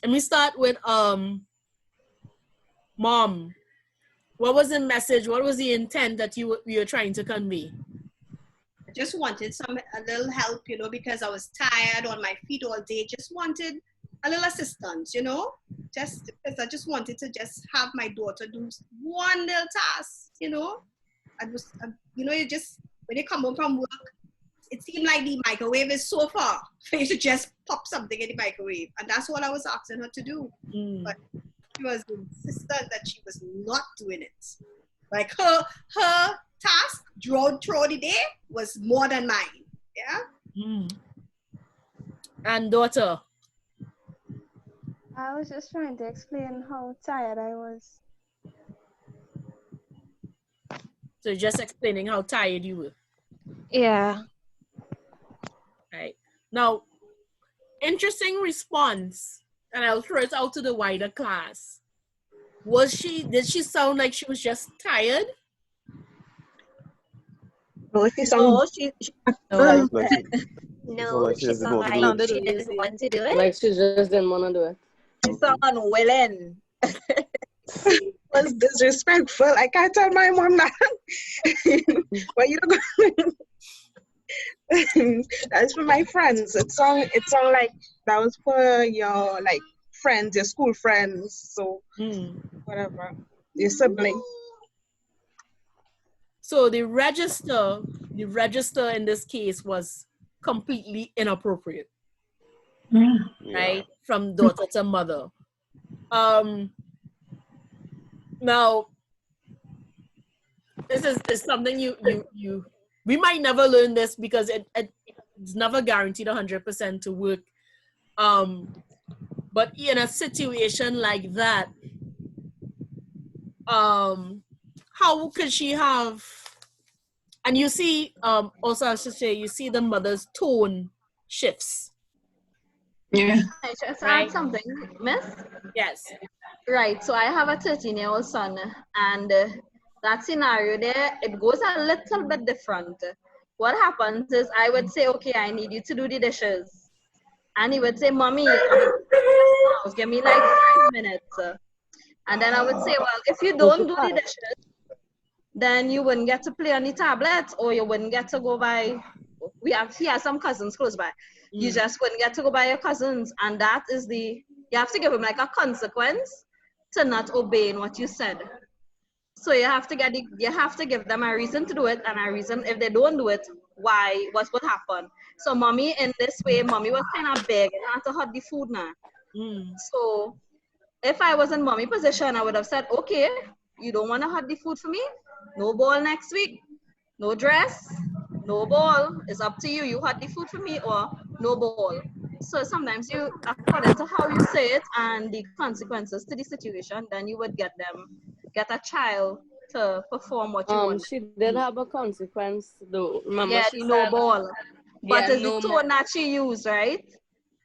Let me start with Mom. What was the message? What was the intent that you were trying to convey? I just wanted a little help, you know, because I was tired on my feet all day. Just wanted a little assistance, you know, just because I just wanted to just have my daughter do one little task, you know. You know, when you come home from work, it seemed like the microwave is so far for you to just pop something in the microwave. And that's what I was asking her to do. But she was insistent that she was not doing it. Like her task throughout the day was more than mine. Yeah? And daughter? I was just trying to explain how tired I was. So just explaining how tired you were. Yeah. Right. Now, interesting response, and I'll throw it out to the wider class. Did she sound like she was just tired? No, she sounded No, she sounded like she didn't want to do it. Like she just didn't want to do it. She sounded unwilling. It was disrespectful. I can't tell my mom that. But you don't that's for my friends. It sound like that was for your like friends, your school friends. So whatever, your sibling. So the register in this case was completely inappropriate, right? From daughter to mother. Now, this is something we might never learn this because it's never guaranteed 100% to work. But in a situation like that, how could she have? And you see, also I should say, you see the mother's tone shifts. Yeah. I just add something, miss? Yes. Right, so I have a 13-year-old son, and that scenario there, it goes a little bit different. What happens is I would say, okay, I need you to do the dishes. And he would say, Mommy, give me like 5 minutes. And then I would say, well, if you don't do the dishes, then you wouldn't get to play on the tablet, or you wouldn't get to go by, he has some cousins close by. You just wouldn't get to go by your cousins. And that is you have to give him like a consequence to not obeying what you said. So you have to give them a reason to do it, and a reason if they don't do it, what would happen. So Mommy, in this way, Mommy was kind of begging her to hot the food now. So if I was in Mommy position, I would have said, okay, you don't want to hot the food for me? No ball next week, no dress, no ball. It's up to you. You hot the food for me or no ball. So sometimes according to how you say it and the consequences to the situation, then you would get a child to perform what you want. She did have a consequence though. Remember, yeah, she no said, ball. But yeah, it's no the tone that she used, right?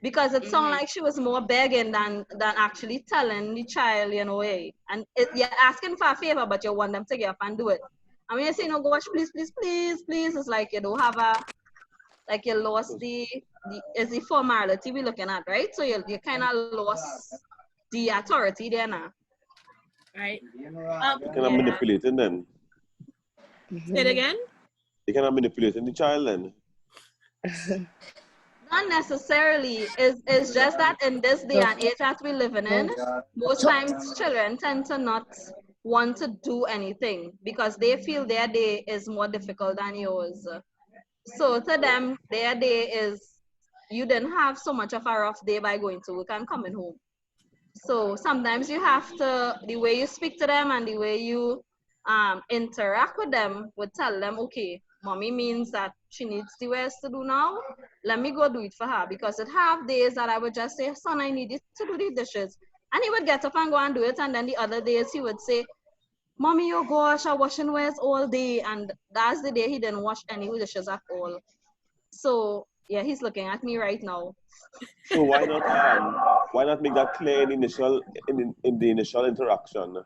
Because it sounded like she was more begging than actually telling the child, you know, hey. And you're asking for a favor, but you want them to get up and do it. And when you say, no, gosh, please, please, please, please, it's like you don't have like you lost is the formality we're looking at, right? So you kind of lost the authority there now. Right. You cannot manipulate it then. Say it again? You cannot manipulate the child then. Not necessarily. It's just that in this day and age that we're living in, most times children tend to not want to do anything because they feel their day is more difficult than yours. So to them, their day is, you didn't have so much of a rough day by going to work and coming home. So sometimes you have to, the way you speak to them and the way you interact with them would tell them, okay, mommy means that she needs the ways to do now, let me go do it for her. Because it have days that I would just say, son, I need you to do the dishes. And he would get up and go and do it. And then the other days he would say, mommy, oh gosh, I'm washing wares all day. And that's the day he didn't wash any dishes at all. So yeah, he's looking at me right now. So why not make that clear in the initial interaction?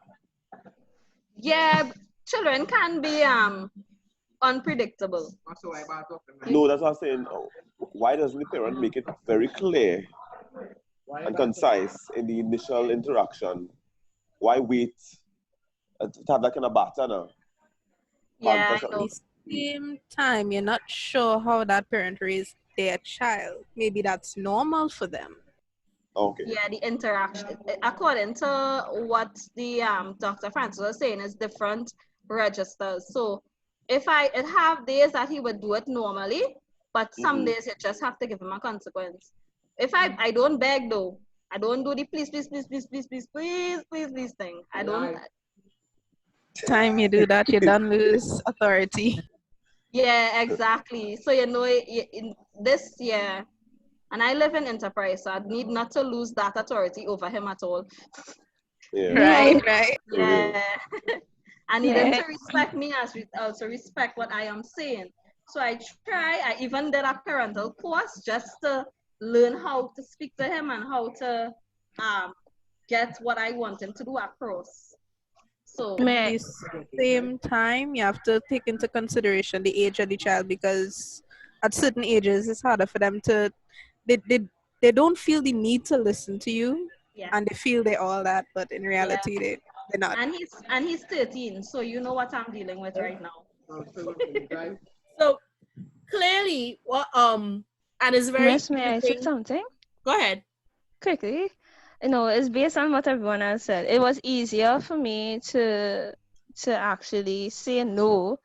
Yeah, children can be unpredictable. No, that's what I'm saying. Why doesn't the parent make it very clear and concise in the initial interaction? Why wait to have that kind of baton? Yeah, At the same time, you're not sure how that parent raised their child. Maybe that's normal for them. Okay. Yeah, the interaction, according to what the Dr. Francis was saying, is different registers. So if it have days that he would do it normally, but some days you just have to give him a consequence. If I don't beg though, I don't do the please thing. I don't. Time you do that, you don't lose authority. Yeah, exactly. So you know, in this year, and I live in enterprise, so I need not to lose that authority over him at all. Yeah. Right. Yeah. I need him to respect me as also respect what I am saying. So I even did a parental course just to learn how to speak to him and how to get what I want him to do across. So at the same time, you have to take into consideration the age of the child, because at certain ages it's harder for them to they don't feel the need to listen to you, and they feel they're all that, but in reality they're not. And he's 13, so you know what I'm dealing with right now. So clearly, and it's very. Miss, may I say something? Go ahead. Quickly. You know, it's based on what everyone else said. It was easier for me to actually say no,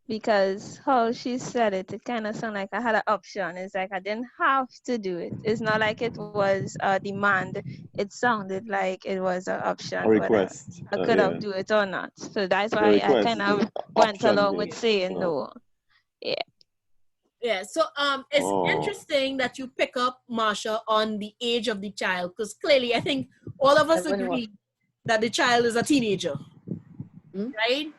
because how she said it kind of sounded like I had an option. It's like I didn't have to do it. It's not like it was a demand. It sounded like it was an option. A request. I could have do it or not. So that's why I kind of went along with saying no. Yeah. Yeah, so it's interesting that you pick up, Marsha, on the age of the child, because clearly I think all of us agree that the child is a teenager, right?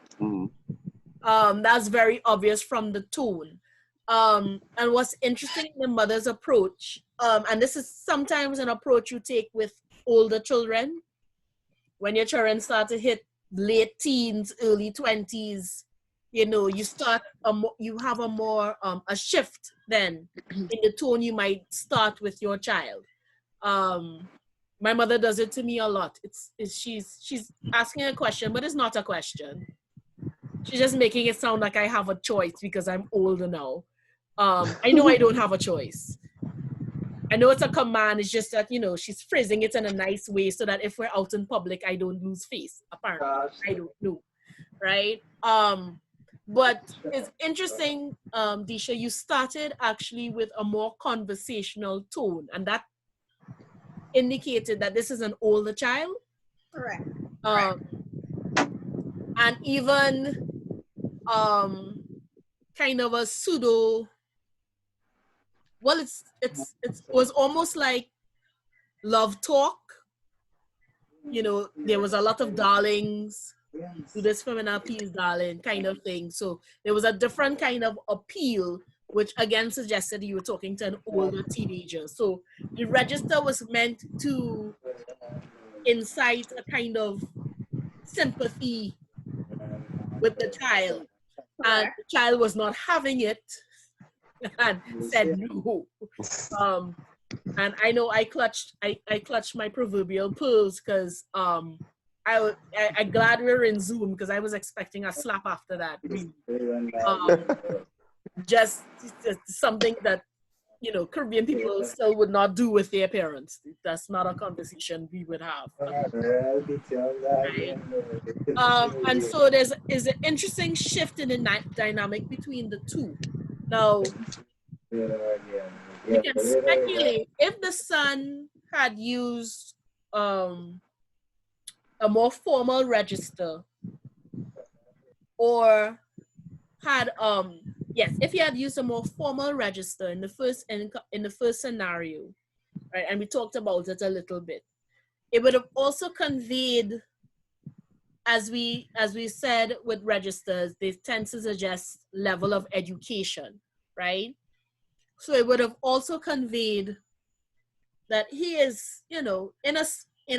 That's very obvious from the tone. And what's interesting in the mother's approach, and this is sometimes an approach you take with older children, when your children start to hit late teens, early 20s, you know, you have a more a shift then in the tone you might start with your child. My mother does it to me a lot. She's asking a question, but it's not a question. She's just making it sound like I have a choice because I'm older now. I know I don't have a choice. I know it's a command. It's just that, you know, she's phrasing it in a nice way so that if we're out in public, I don't lose face. Apparently, I don't know, right? But it's interesting, Disha, you started actually with a more conversational tone, and that indicated that this is an older child. Correct. And even kind of a pseudo, well, it was almost like love talk. You know, there was a lot of darlings, do this for me now, please, darling, kind of thing. So there was a different kind of appeal, which again suggested you were talking to an older teenager. So the register was meant to incite a kind of sympathy with the child, and the child was not having it and said no. And I know I clutched my proverbial pearls, because I'm glad we were in Zoom, because I was expecting a slap after that. Just something that, you know, Caribbean people still would not do with their parents. That's not a conversation we would have. Right? And so there's an interesting shift in the dynamic between the two. Now, we can speculate if the son had used a more formal register, or had yes, if you had used a more formal register in the first scenario, right, and we talked about it a little bit, it would have also conveyed, as we said with registers, they tend to suggest level of education, right? So it would have also conveyed that he is, in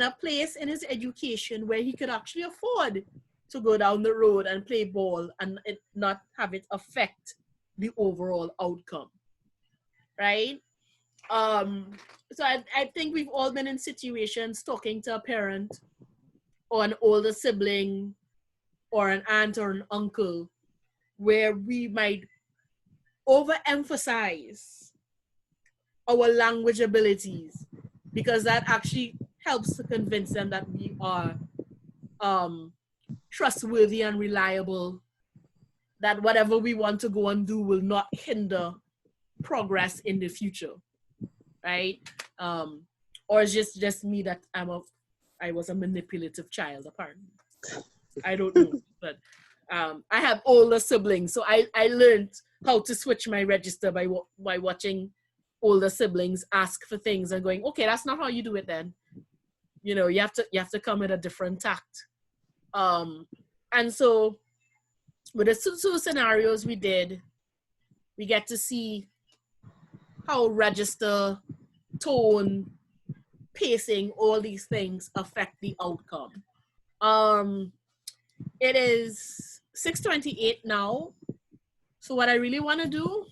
a place in his education where he could actually afford to go down the road and play ball and it not have it affect the overall outcome, right? So I think we've all been in situations talking to a parent or an older sibling or an aunt or an uncle where we might overemphasize our language abilities because that actually helps to convince them that we are trustworthy and reliable, that whatever we want to go and do will not hinder progress in the future, right? Or it's just me that I was a manipulative child, apparently. I don't know, but I have older siblings, so I learned how to switch my register by watching older siblings ask for things and going, okay, that's not how you do it then. You have to come with a different tact. And so with the two scenarios we did, we get to see how register, tone, pacing, all these things affect the outcome. It is 6:28 now. So what I really want to do,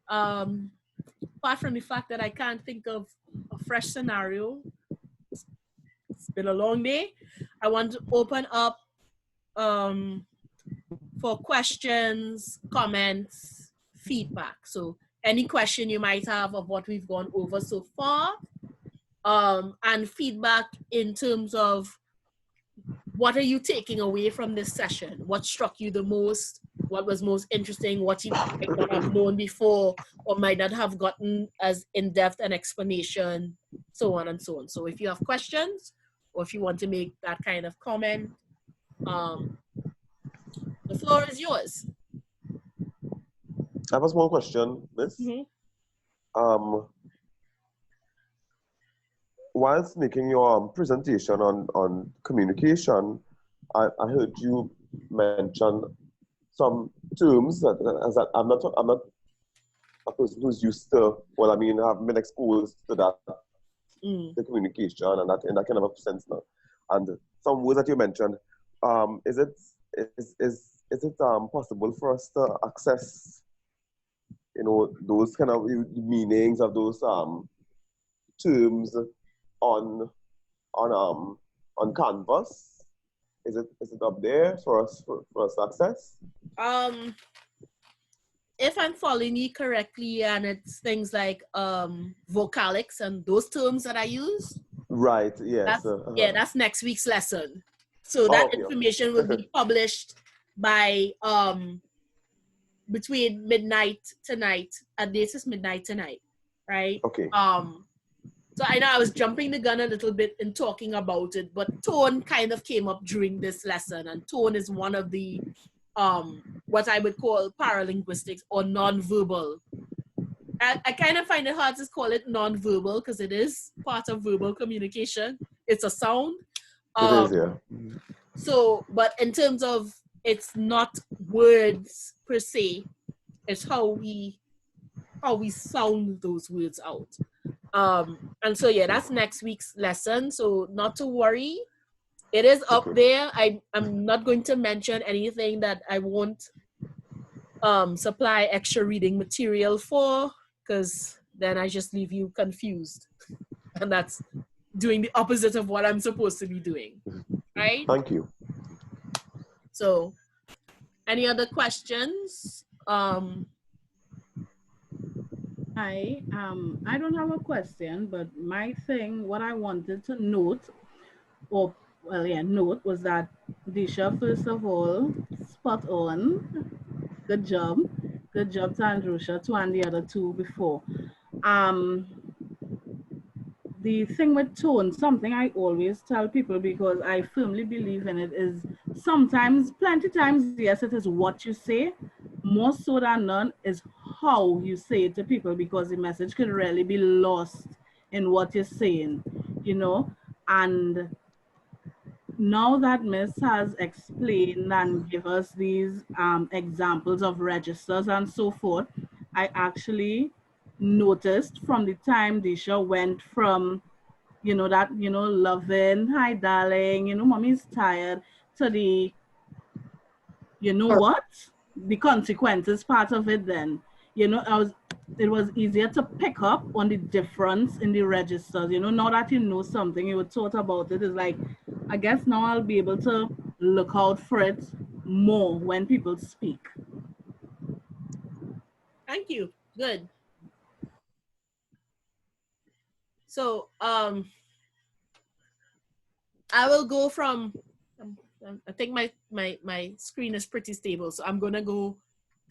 apart from the fact that I can't think of a fresh scenario, it's been a long day, I want to open up for questions, comments, feedback. So any question you might have of what we've gone over so far, and feedback in terms of what are you taking away from this session? What struck you the most? What was most interesting? What you might not have known before or might not have gotten as in-depth an explanation, so on and so on. So if you have questions or if you want to make that kind of comment, the floor is yours. I have a small question, Miss. Mm-hmm. Whilst making your presentation on communication, I heard you mention some terms that I'm not a person who's used to. Well, I mean, I've been exposed to that, the communication and that in that kind of a sense now. And some words that you mentioned, is it possible for us to access, those kind of meanings of those terms on Canvas? Is it up there for us to access? If I'm following you correctly, and it's things like vocalics and those terms that I use. Right. Yes. That's next week's lesson. So that information will be published by between midnight tonight. This is midnight tonight, right? Okay. So I know I was jumping the gun a little bit in talking about it, but tone kind of came up during this lesson, and tone is one of the what I would call paralinguistics or nonverbal. I kind of find it hard to call it nonverbal because it is part of verbal communication. It's a sound. It is, yeah. So, but in terms of, it's not words per se, it's how we sound those words out. And so yeah, that's next week's lesson. So not to worry, it is up there. I'm not going to mention anything that I won't supply extra reading material for, because then I just leave you confused, and that's doing the opposite of what I'm supposed to be doing, right? Thank you. So, any other questions? I don't have a question, but what I wanted to note, note was that Disha, first of all, spot on. Good job to Andrusha, to and the other two before. The thing with tone, something I always tell people because I firmly believe in it, is sometimes, plenty times, yes, it is what you say, more so than none is how you say it to people, because the message could really be lost in what you're saying, you know. And now that Miss has explained and give us these examples of registers and so forth, I actually noticed from the time Disha went from, you know, that, you know, loving, hi darling, you know, mommy's tired, to the, you know what, the consequences part of it. Then, you know, it was easier to pick up on the difference in the registers. You know, now that you know something, you were taught about it, it's like, I guess now I'll be able to look out for it more when people speak. Thank you. Good. So I will go from, I think my screen is pretty stable, so I'm gonna go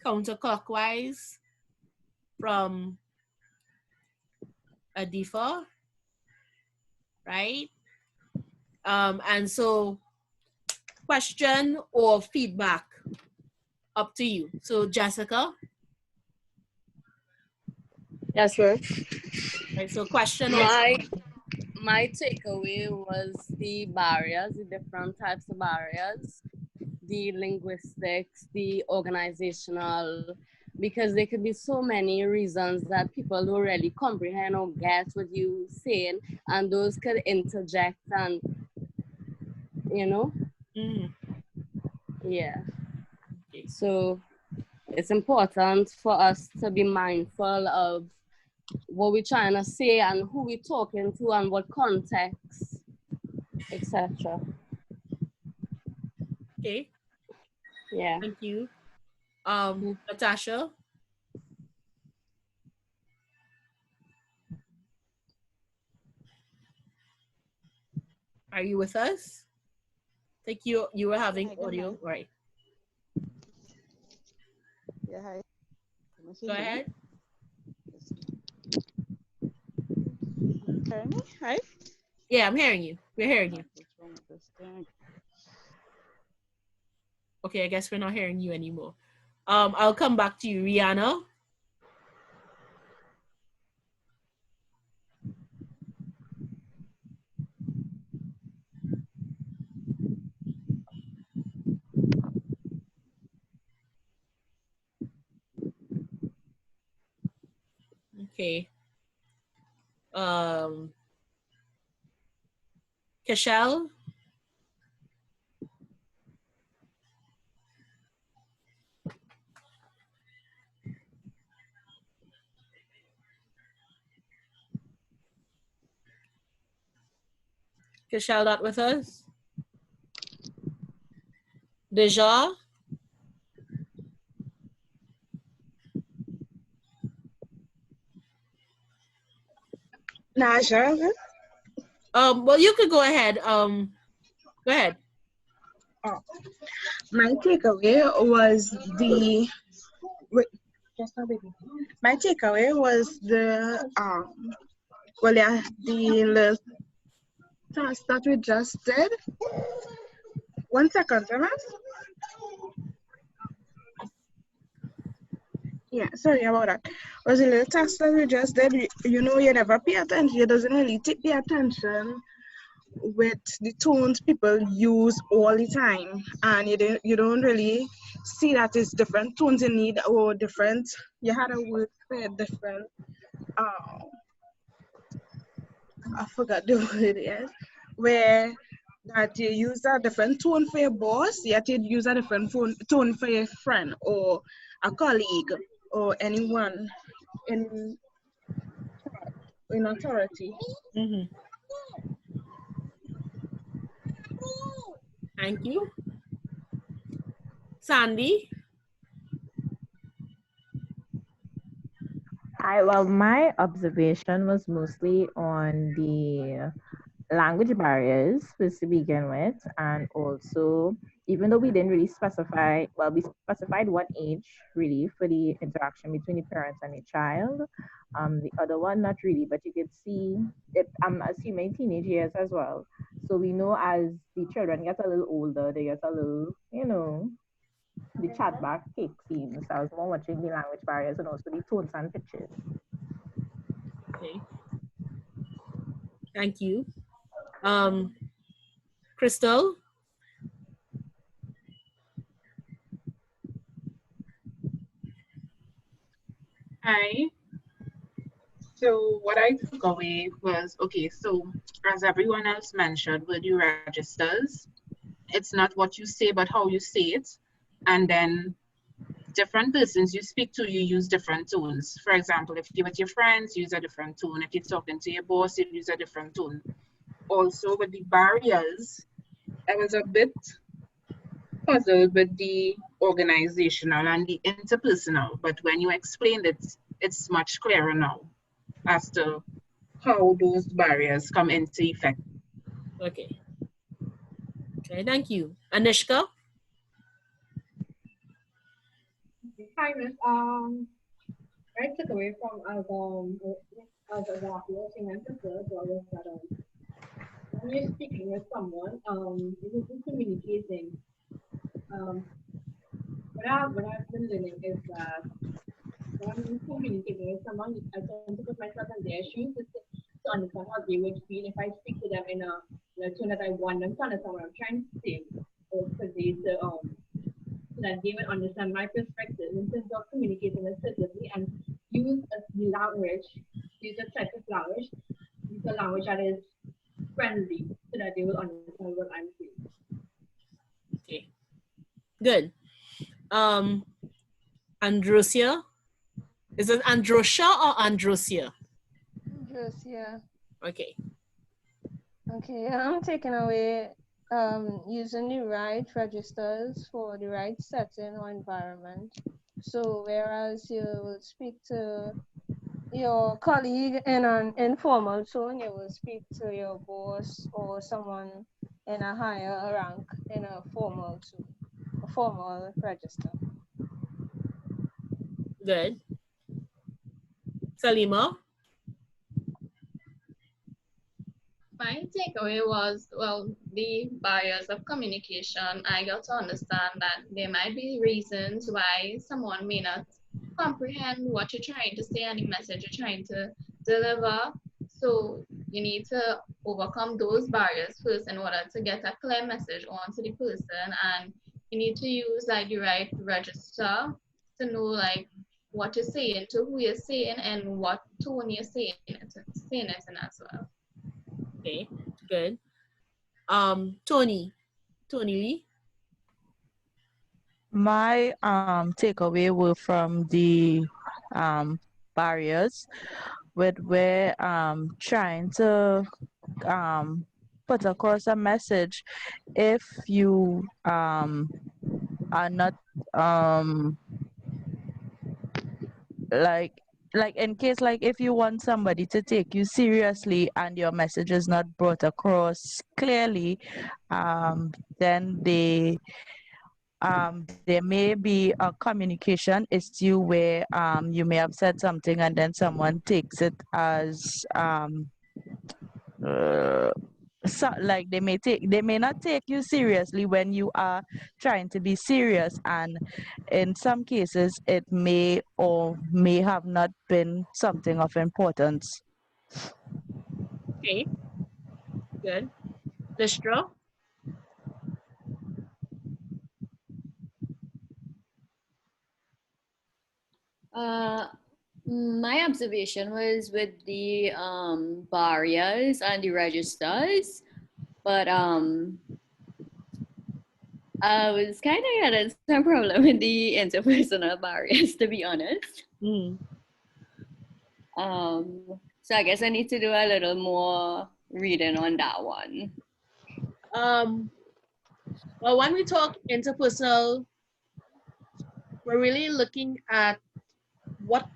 counterclockwise from Adifa, right? And so question or feedback, up to you. So Jessica. Yes, sir. Right, so question my takeaway was the barriers, the different types of barriers, the linguistics, the organizational, because there could be so many reasons that people don't really comprehend or get what you saying, and those could interject and, you know, yeah. So it's important for us to be mindful of what we're trying to say and who we're talking to and what context, etc. Okay. Yeah. Thank you. Natasha. Are you with us? I think you were having audio, right? Yeah, hi. Go ahead. Hear me? Hi. Yeah, I'm hearing you. We're hearing you. Okay, I guess we're not hearing you anymore. I'll come back to you, Rihanna. Okay. Kashal. Kashal not with us? Deja? Naja. Well, you could go ahead. Go ahead. Oh. My takeaway was the wait, just now, baby. My takeaway was the well, yeah, the task that we just did. 1 second, Thomas. Yeah, sorry about that. Was a little task that we just did. You know, you never pay attention. You doesn't really take the attention with the tones people use all the time, and you don't really see that it's different tones you need, or different. You had a word for different. I forgot the word. Yes, where that you use a different tone for your boss, yet you use a different tone for your friend or a colleague or anyone in authority. Thank you. Sandy? Well, my observation was mostly on the language barriers to begin with, and also, even though we didn't really specify, well, we specified one age really for the interaction between the parents and the child. The other one, not really, but you could see it, I'm assuming teenage years as well. So we know as the children get a little older, they get a little, you know, the chat back cake scenes. I was more watching the language barriers and also the tones and pitches. Okay. Thank you. Crystal? Hi. So what I took away was, okay, so as everyone else mentioned with your registers, it's not what you say, but how you say it. And then different persons you speak to, you use different tones. For example, if you're with your friends, use a different tone. If you're talking to your boss, you use a different tone. Also with the barriers, I was a bit puzzled with the organizational and the interpersonal, but when you explained it, it's much clearer now as to how those barriers come into effect. Okay. Okay, thank you. Anishka? Hi, Miss. I took away from as exactly what you mentioned was that when you're speaking with someone, this is communicating. What I've been learning is that when I'm communicating with someone, I tend to put myself in their shoes to understand how they would feel if I speak to them in a tone that I want them to understand what I'm trying to say, or for they to so that they would understand my perspective in terms of communicating assertively and use the language, use a type of language, use a language that is friendly so that they will understand what I'm saying. Okay. Good. Androsia? Is it Androsia or Androsia? Androsia. Okay. Okay, I'm taking away using the right registers for the right setting or environment. So whereas you will speak to your colleague in an informal tone, you will speak to your boss or someone in a higher rank in a formal tone, a formal register. Good. Salima? My takeaway was, well, the barriers of communication. I got to understand that there might be reasons why someone may not comprehend what you're trying to say and the message you're trying to deliver. So you need to overcome those barriers first in order to get a clear message onto the person, and you need to use like the right register to know like what you're saying, to who you're saying, and what tone you're saying it in as well. Okay, good. Tony Lee? My takeaway were from the barriers with where trying to put across a message if you are not like in case like if you want somebody to take you seriously and your message is not brought across clearly, then there may be a communication issue where you may have said something and then someone takes it as so like they may not take you seriously when you are trying to be serious, and in some cases it may or may have not been something of importance. Okay, good. Lystra? My observation was with the barriers and the registers, but I was kind of having some problem with the interpersonal barriers, to be honest. So I guess I need to do a little more reading on that one. Well, when we talk interpersonal, we're really looking at what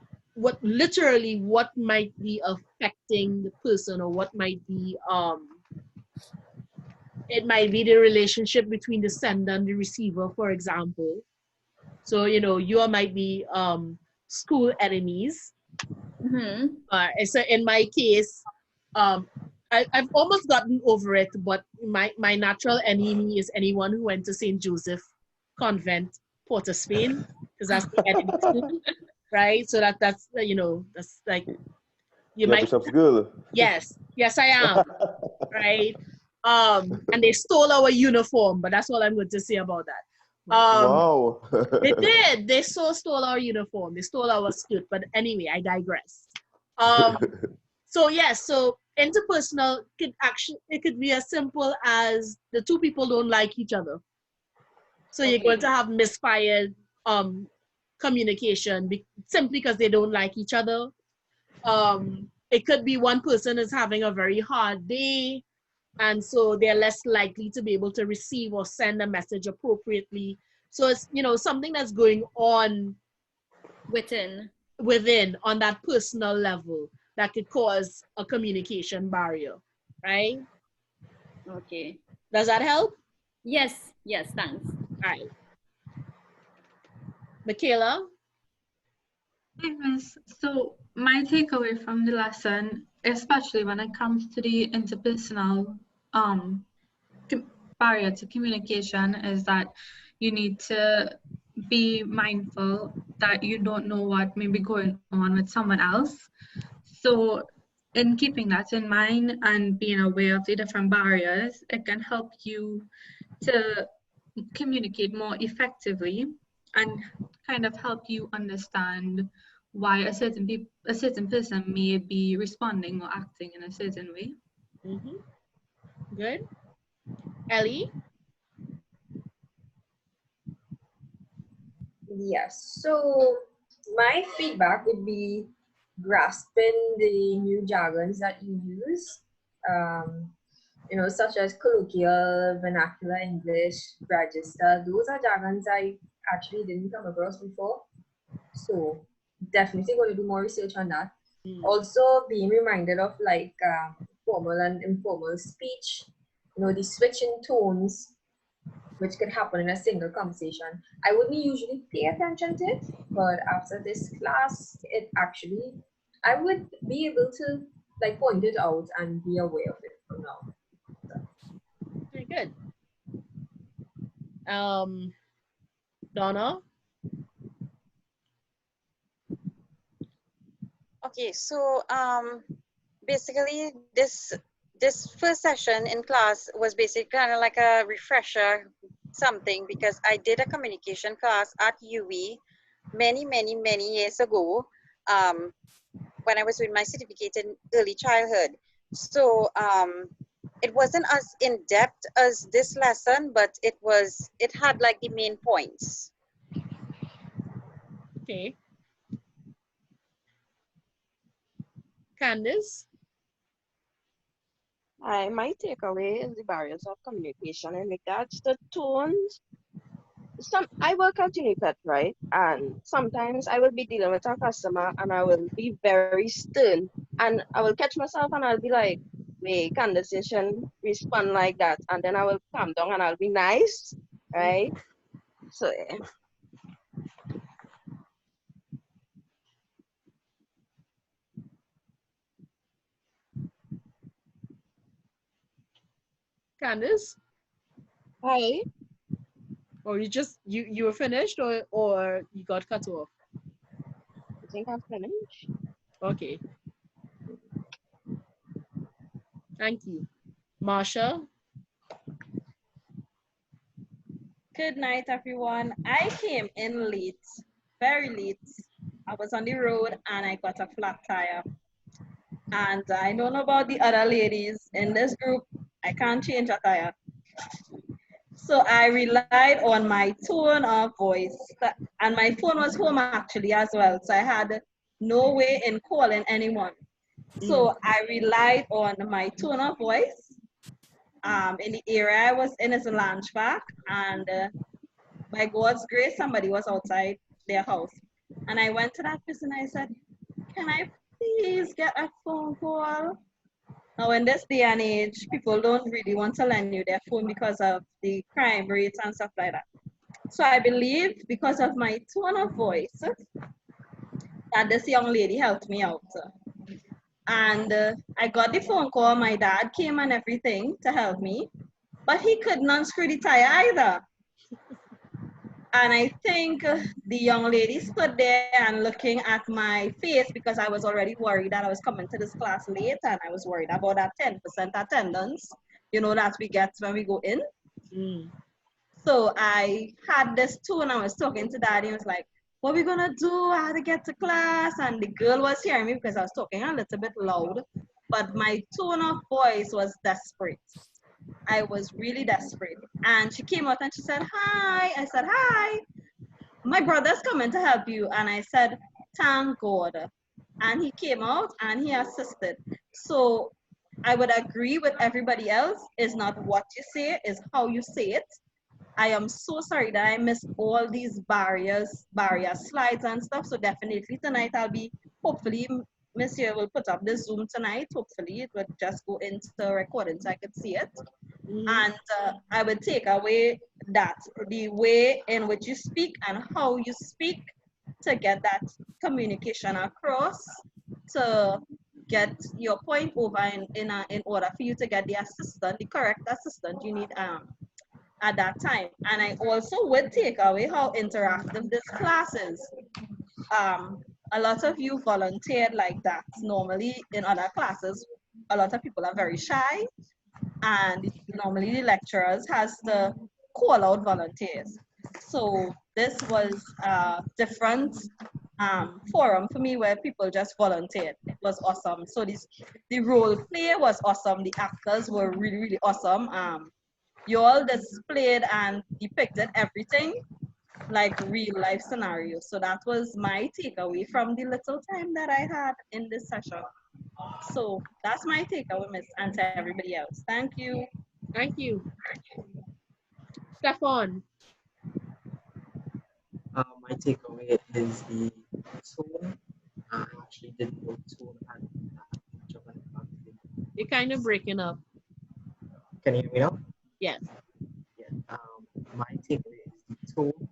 literally what might be affecting the person, or what might be it might be the relationship between the sender and the receiver, for example. So you might be school enemies. So in my case, I've almost gotten over it, but my natural enemy is anyone who went to St. Joseph Convent Port of Spain, because that's the enemy school, right? So that's you know, that's like you You're might. Bishop's girl. Yes, I am. Right. And they stole our uniform, but that's all I'm going to say about that. Wow. They did. They stole our uniform. They stole our skirt. But anyway, I digress. So yes, so interpersonal it could be as simple as the two people don't like each other. So you're going to have misfired communication simply because they don't like each other. It could be one person is having a very hard day, and so they're less likely to be able to receive or send a message appropriately. So it's, you know, something that's going on within on that personal level that could cause a communication barrier, right? Okay. Does that help? Yes, thanks. All right. Michaela? Hey, Miss. So my takeaway from the lesson, especially when it comes to the interpersonal barrier to communication, is that you need to be mindful that you don't know what may be going on with someone else. So in keeping that in mind and being aware of the different barriers, it can help you to communicate more effectively and kind of help you understand why a certain person may be responding or acting in a certain way. Good. Ellie? Yes, so my feedback would be grasping the new jargons that you use, you know, such as colloquial, vernacular English, register. Those are jargons I actually didn't come across before. So definitely going to do more research on that. Also being reminded of like formal and informal speech, you know, the switch in tones, which could happen in a single conversation. I wouldn't usually pay attention to it, but after this class, I would be able to like point it out and be aware of it from now. Very good. Donna? Okay, so basically this first session in class was basically kind of like a refresher something, because I did a communication class at UWI many years ago when I was doing my certificate in early childhood. So it wasn't as in-depth as this lesson, but it had like the main points. Okay. Candice? My takeaway is the barriers of communication in regards to tones. I work at Unicut, right? And sometimes I will be dealing with a customer and I will be very stern. And I will catch myself and I'll be like, wait, Candice, you shouldn't respond like that. And then I will calm down and I'll be nice, right? So, yeah. Candice? Hi. Or you were finished or you got cut off? I think I'm finished. Okay. Thank you. Marsha? Good night, everyone. I came in late, very late. I was on the road and I got a flat tire. And I don't know about the other ladies in this group. I can't change a tire. So I relied on my tone of voice. And my phone was home actually as well. So I had no way in calling anyone. So I relied on my tone of voice. In the area I was in is a lunch back, and by God's grace, somebody was outside their house. And I went to that person, I said, can I please get a phone call? Now in this day and age, people don't really want to lend you their phone because of the crime rates and stuff like that. So I believe because of my tone of voice, that this young lady helped me out. And I got the phone call, my dad came and everything to help me, but he couldn't unscrew the tire either. And I think the young lady stood there and looking at my face because I was already worried that I was coming to this class late and I was worried about that 10% attendance, you know, that we get when we go in. So I had this tone. I was talking to Daddy. He was like, what are we gonna do? I had to get to class. And the girl was hearing me because I was talking a little bit loud. But my tone of voice was desperate. I was really desperate. And she came out and she said, hi. I said, hi. My brother's coming to help you. And I said, thank God. And he came out and he assisted. So I would agree with everybody else. It's not what you say, it's how you say it. I am so sorry that I missed all these barrier slides and stuff. So definitely tonight I'll be, hopefully Monsieur will put up the Zoom tonight. Hopefully it would just go into the recording so I could see it. And I would take away that, the way in which you speak and how you speak to get that communication across, to get your point over in order for you to get the assistant, the correct assistant you need at that time. And I also would take away how interactive this class is. A lot of you volunteered like that. Normally in other classes, a lot of people are very shy, and normally the lecturers has to call out volunteers. So this was a different forum for me where people just volunteered. It was awesome. So the role play was awesome. The actors were really, really awesome. You all displayed and depicted everything like real life scenarios. So that was my takeaway from the little time that I had in this session. So that's my takeaway, Miss, and to everybody else. Thank you. Thank you. Stefan. My takeaway is the tone. I actually didn't know tone had that much of an impact. You're kind of breaking up. Can you hear me now? Yes. Yeah. My takeaway is the tone,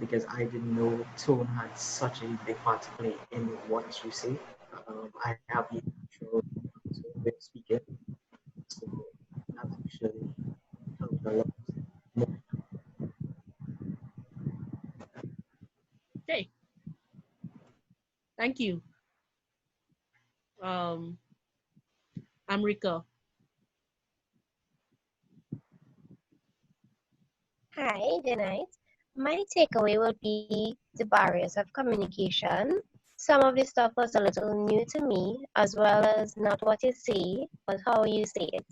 because I didn't know tone had such a big part to play in what you say. I have the natural tone way of speaking, so that actually helped a lot more. Okay. Thank you. Amrika. Hi, good night. My takeaway will be the barriers of communication. Some of this stuff was a little new to me, as well as not what you say, but how you say it.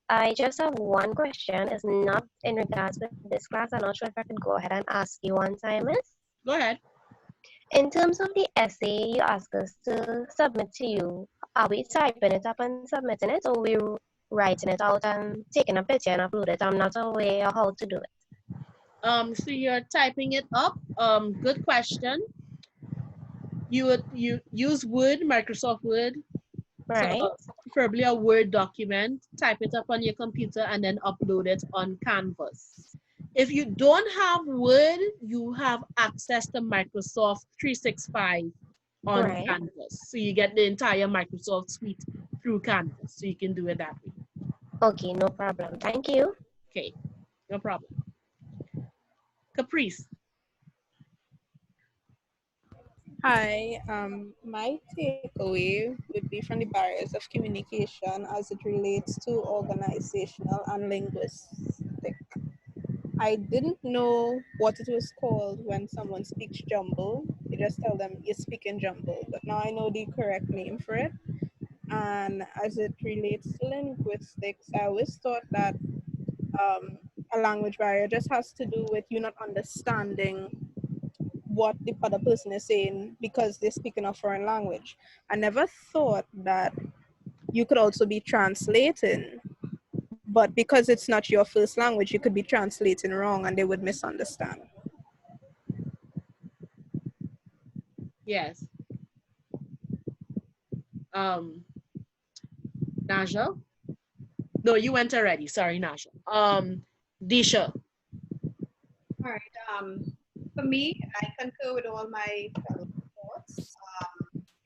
I just have one question. It's not in regards with this class. I'm not sure if I could go ahead and ask you one time, Miss. Go ahead. In terms of the essay you asked us to submit to you, are we typing it up and submitting it, or are we writing it out and taking a picture and upload it? I'm not aware of how to do it. So you're typing it up. Good question. You use Word, Microsoft Word. Right. So preferably a Word document. Type it up on your computer and then upload it on Canvas. If you don't have Word, you have access to Microsoft 365 on Right. Canvas. So you get the entire Microsoft suite through Canvas. So you can do it that way. Okay, no problem. Thank you. Okay, no problem. Caprice. Hi, my takeaway would be from the barriers of communication as it relates to organizational and linguistic. I didn't know what it was called when someone speaks jumble. You just tell them you're speaking jumble, but now I know the correct name for it. And as it relates to linguistics, I always thought that a language barrier just has to do with you not understanding what the other person is saying because they're speaking a foreign language. I never thought that you could also be translating, but because it's not your first language, you could be translating wrong and they would misunderstand. Yes. Naja? No, you went already. Sorry, Naja. Disha. All right. For me, I concur with all my fellow thoughts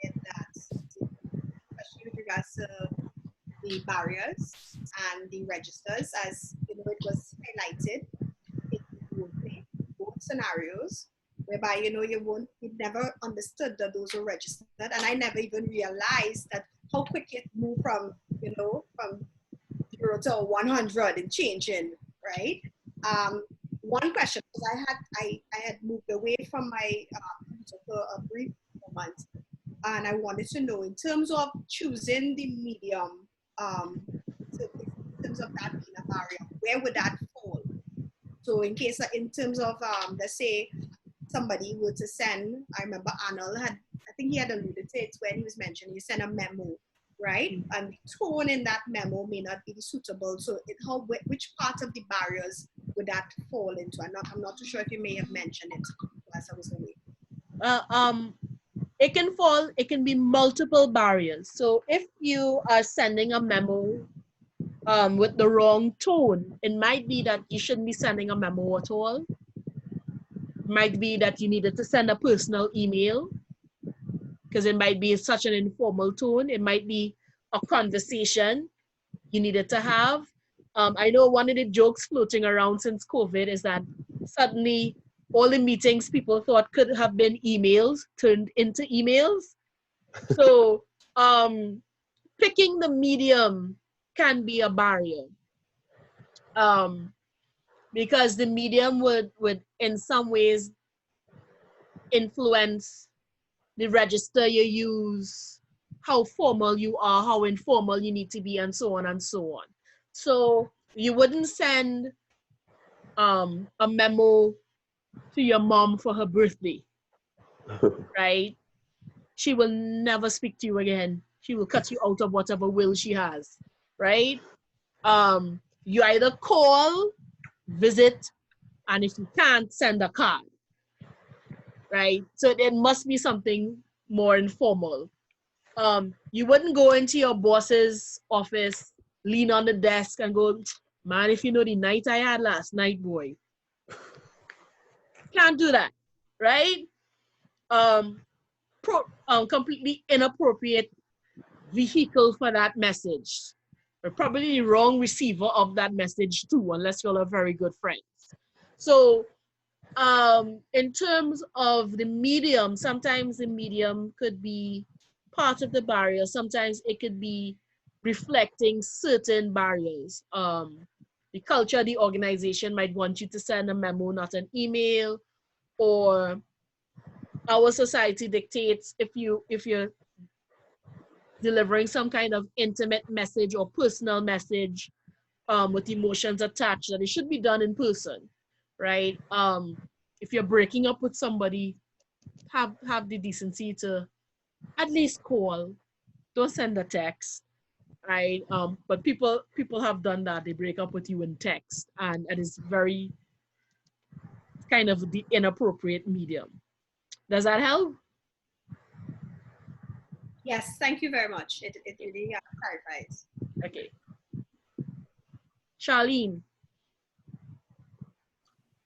in that, especially with regards to the barriers and the registers, as you know, it was highlighted in the role play, both scenarios whereby you never understood that those were registered, and I never even realized that how quick it moved from 0 to 100 and changing, right? One question, because I had moved away from my computer for a brief moment, and I wanted to know, in terms of choosing the medium, in terms of that being a barrier, where would that fall? So in terms of, let's say somebody were to send, I remember Arnold I think he had alluded to it when he was mentioning, you send a memo, right? And the tone in that memo may not be suitable. So which part of the barriers would that fall into? I'm not too sure if you may have mentioned it as I was away. It can be multiple barriers. So if you are sending a memo with the wrong tone, it might be that you shouldn't be sending a memo at all. It might be that you needed to send a personal email, because it might be such an informal tone. It might be a conversation you needed to have. I know one of the jokes floating around since COVID is that suddenly all the meetings people thought could have been emails turned into emails. So picking the medium can be a barrier, because the medium would in some ways influence the register you use, how formal you are, how informal you need to be, and so on and so on. So you wouldn't send a memo to your mom for her birthday, right? She will never speak to you again. She will cut you out of whatever will she has, right? You either call, visit, and if you can't, send a card, right? So there must be something more informal. You wouldn't go into your boss's office, lean on the desk and go, man, if you know the night I had last night, boy. Can't do that, right? Completely inappropriate vehicle for that message. Or probably the wrong receiver of that message too, unless you're a very good friend. So in terms of the medium, sometimes the medium could be part of the barrier. Sometimes it could be reflecting certain barriers. The culture, the organization might want you to send a memo, not an email, or our society dictates if you're delivering some kind of intimate message or personal message with emotions attached, that it should be done in person, right? If you're breaking up with somebody, have the decency to at least call. Don't send a text, right? But people have done that. They break up with you in text, and it is very kind of the inappropriate medium. Does that help? Yes, thank you very much. It really clarifies. Okay. Charlene.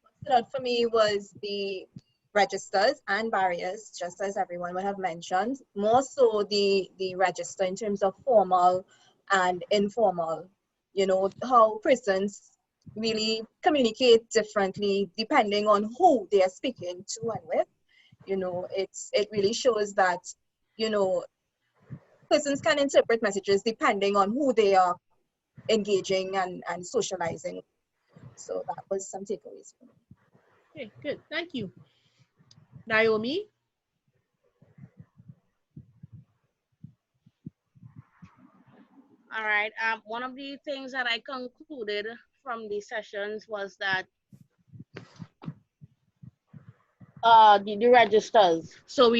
What stood out for me was the registers and barriers, just as everyone would have mentioned. More so the register in terms of formal and informal. You know, how persons really communicate differently depending on who they are speaking to and with. You know, it really shows that, you know, persons can interpret messages depending on who they are engaging and socializing. So that was some takeaways for me. Okay, good. Thank you. Naomi? All right. One of the things that I concluded from the sessions was that the registers. So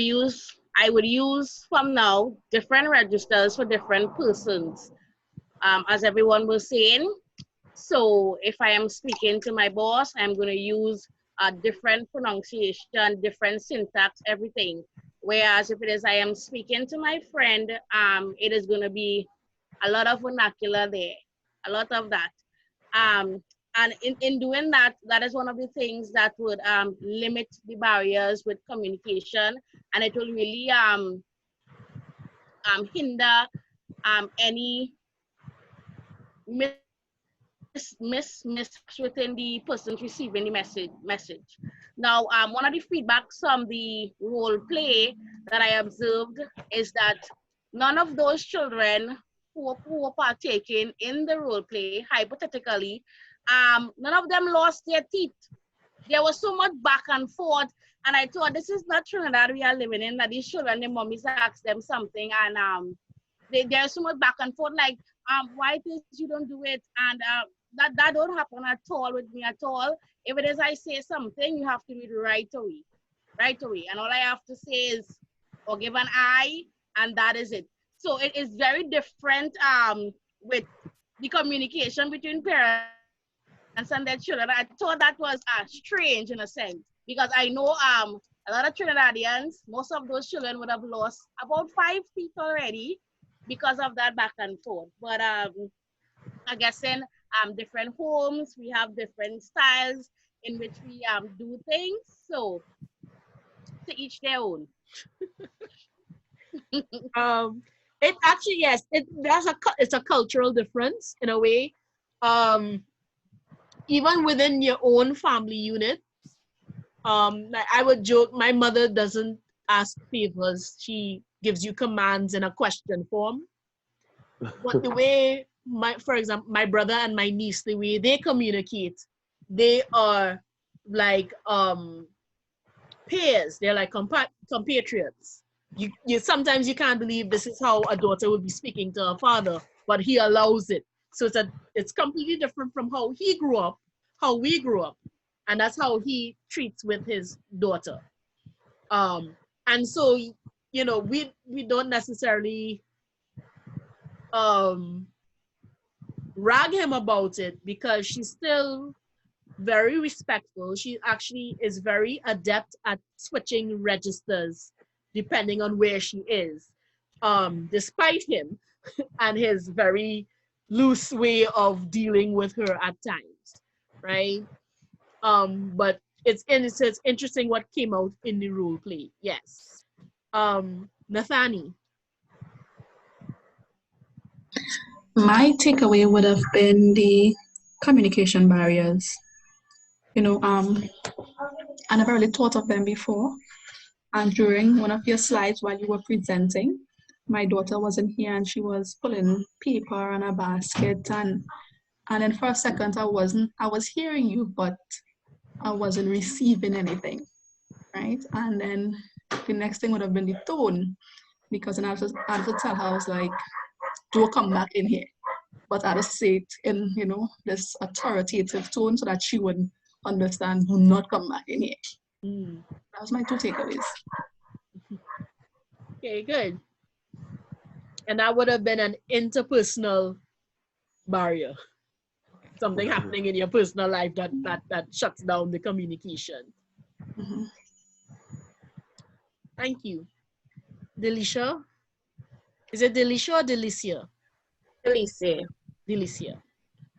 I would use from now different registers for different persons, as everyone was saying. So if I am speaking to my boss, I'm going to use a different pronunciation, different syntax, everything. Whereas if it is I am speaking to my friend, it is going to be a lot of vernacular there, a lot of that. And in doing that, that is one of the things that would limit the barriers with communication, and it will really hinder any miss within the person receiving the message. Now, one of the feedbacks from the role play that I observed is that none of those children who were partaking in the role play, hypothetically, none of them lost their teeth. There was so much back and forth, and I thought, this is not Trinidad we are living in, that these children, their mommies ask them something, and there's so much back and forth, like, why this you don't do it, and that don't happen at all with me at all. If it is I say something, you have to do it right away, and all I have to say is, or give an eye, and that is it. So it is very different with the communication between parents and their children. I thought that was strange in a sense, because I know a lot of Trinidadians, most of those children would have lost about 5 teeth already because of that back and forth. But I guess in different homes, we have different styles in which we do things. So to each their own. It actually, yes, it's a cultural difference in a way. Even within your own family unit, I would joke, my mother doesn't ask favors, she gives you commands in a question form. But the way, for example, my brother and my niece, the way they communicate, they are like peers, they're like compatriots. You sometimes you can't believe this is how a daughter would be speaking to her father, but he allows it. So it's completely different from how he grew up, how we grew up, and that's how he treats with his daughter. And so, you know, we don't necessarily rag him about it, because she's still very respectful. She actually is very adept at switching registers depending on where she is, despite him and his very loose way of dealing with her at times, right? But it's interesting what came out in the role play. Yes. Nathani. My takeaway would have been the communication barriers. You know, I never really thought of them before. And during one of your slides while you were presenting, my daughter wasn't here and she was pulling paper and a basket, and then for a second I was hearing you, but I wasn't receiving anything, right? And then the next thing would have been the tone, because then I had to tell her, I was like, don't come back in here. But I had to say it in, you know, this authoritative tone so that she would understand, do not come back in here. That was my 2 takeaways. Okay, good. And that would have been an interpersonal barrier. Something happening in your personal life that shuts down the communication. Thank you. Delisha? Is it Delisha or Delicia? Delicia. Delicia.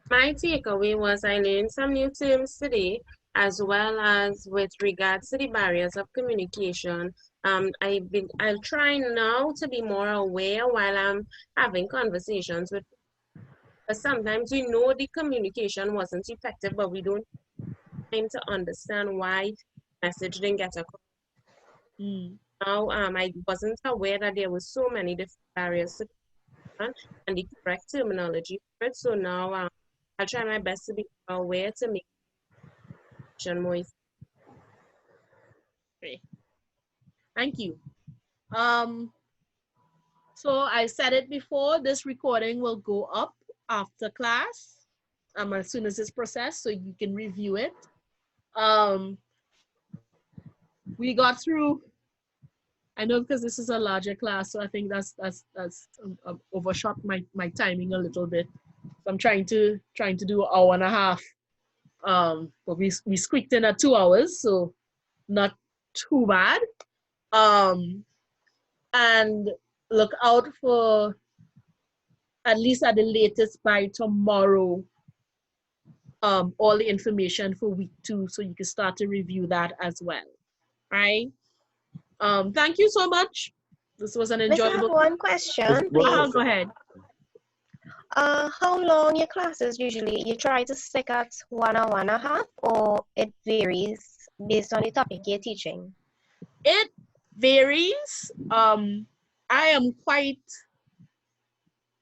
My takeaway was I learned some new terms today, as well as with regards to the barriers of communication. I'll try now to be more aware while I'm having conversations with people. But sometimes we know the communication wasn't effective, but we don't have time to understand why the message didn't get across. Now, I wasn't aware that there were so many different barriers to communication and the correct terminology for it. So now I'll try my best to be aware to make more effective. Okay. Thank you. So I said it before, this recording will go up after class, as soon as it's processed, so you can review it. We got through, I know because this is a larger class, so I think that's overshot my timing a little bit. So I'm trying to do an hour and a half. But we squeaked in at 2 hours, so not too bad. And look out for, at least at the latest by tomorrow, all the information for week 2, so you can start to review that as well. Right? Thank you so much. This was an enjoyable. I have one question. Go ahead. How long your classes usually? You try to stick at 1 or 1.5, or it varies based on the topic you're teaching? It varies. I am quite,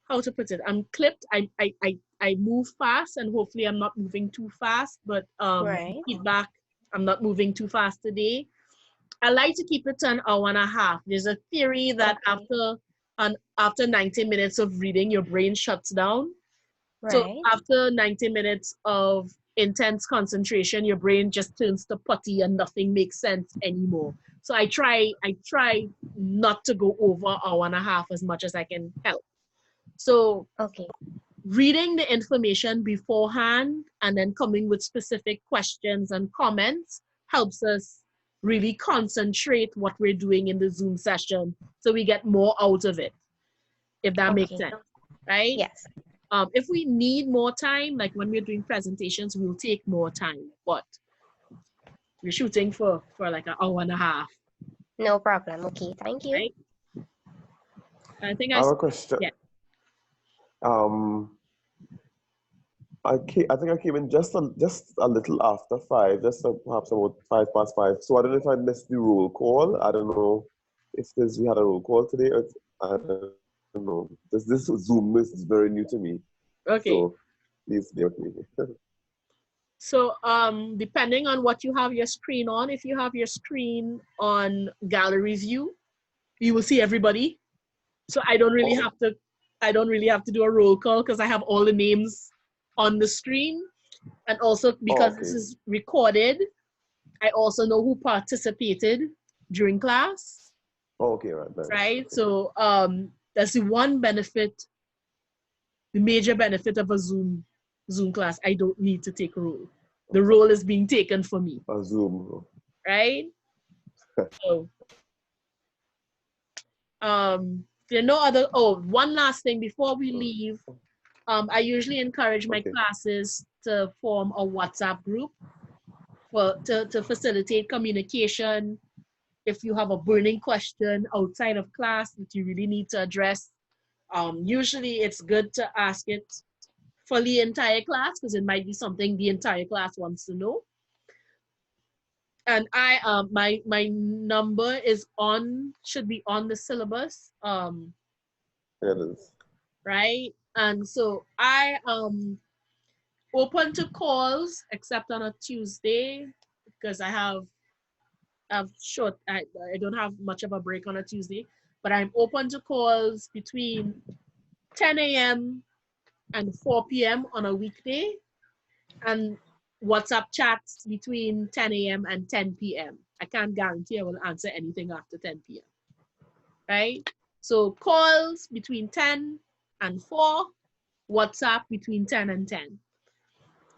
how to put it, I'm clipped. I move fast, and hopefully I'm not moving too fast, but Right. feedback, I'm not moving too fast today. I like to keep it to an hour and a half. There's a theory that after 90 minutes of reading, your brain shuts down. So Right. after 90 minutes of intense concentration, your brain just turns to putty and nothing makes sense anymore. So I try not to go over an hour and a half as much as I can help. So reading the information beforehand and then coming with specific questions and comments helps us really concentrate what we're doing in the Zoom session so we get more out of it, if that makes sense, right? Yes. If we need more time, like when we're doing presentations, we'll take more time, but we're shooting for like an hour and a half. No problem. Okay, thank you. Right? I think I have a question. Yeah. I think I came in just a little after 5, perhaps about 5:05. So I don't know if I missed the roll call. I don't know if we had a roll call today. I don't know. This Zoom is very new to me. Okay. So please bear with me. So depending on what you have your screen on, if you have your screen on gallery view, you will see everybody. So I don't really have to do a roll call because I have all the names on the screen. And also because this is recorded, I also know who participated during class. Okay, right. Right. So that's the one benefit, the major benefit of a Zoom class. I don't need to take a roll. The role is being taken for me. A Zoom role. Right? So there are no other, one last thing before we leave. I usually encourage my classes to form a WhatsApp group to facilitate communication. If you have a burning question outside of class that you really need to address, usually it's good to ask it for the entire class because it might be something the entire class wants to know. And my number should be on the syllabus. It is. Right? And so I open to calls except on a Tuesday because I don't have much of a break on a Tuesday, but I'm open to calls between 10 a.m. and 4 p.m. on a weekday, and WhatsApp chats between 10 a.m. and 10 p.m. I can't guarantee I will answer anything after 10 p.m. Right? So calls between 10 and 4, WhatsApp between 10 and 10.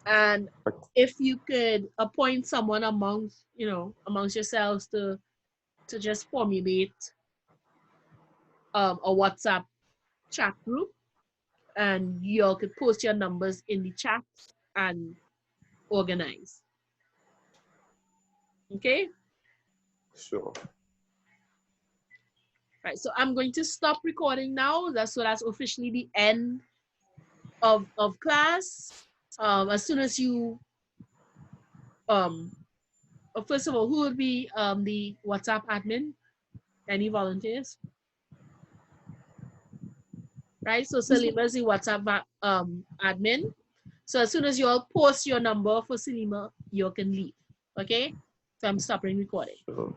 And if you could appoint someone amongst yourselves to just formulate a WhatsApp chat group, and you all could post your numbers in the chat and organize. Okay? Sure. Right, so I'm going to stop recording now. That's officially the end of class. As soon as you, first of all, who would be the WhatsApp admin? Any volunteers? Right, so Salima is the WhatsApp admin. So as soon as you all post your number for Salima, you can leave. Okay? So I'm stopping recording. Sure.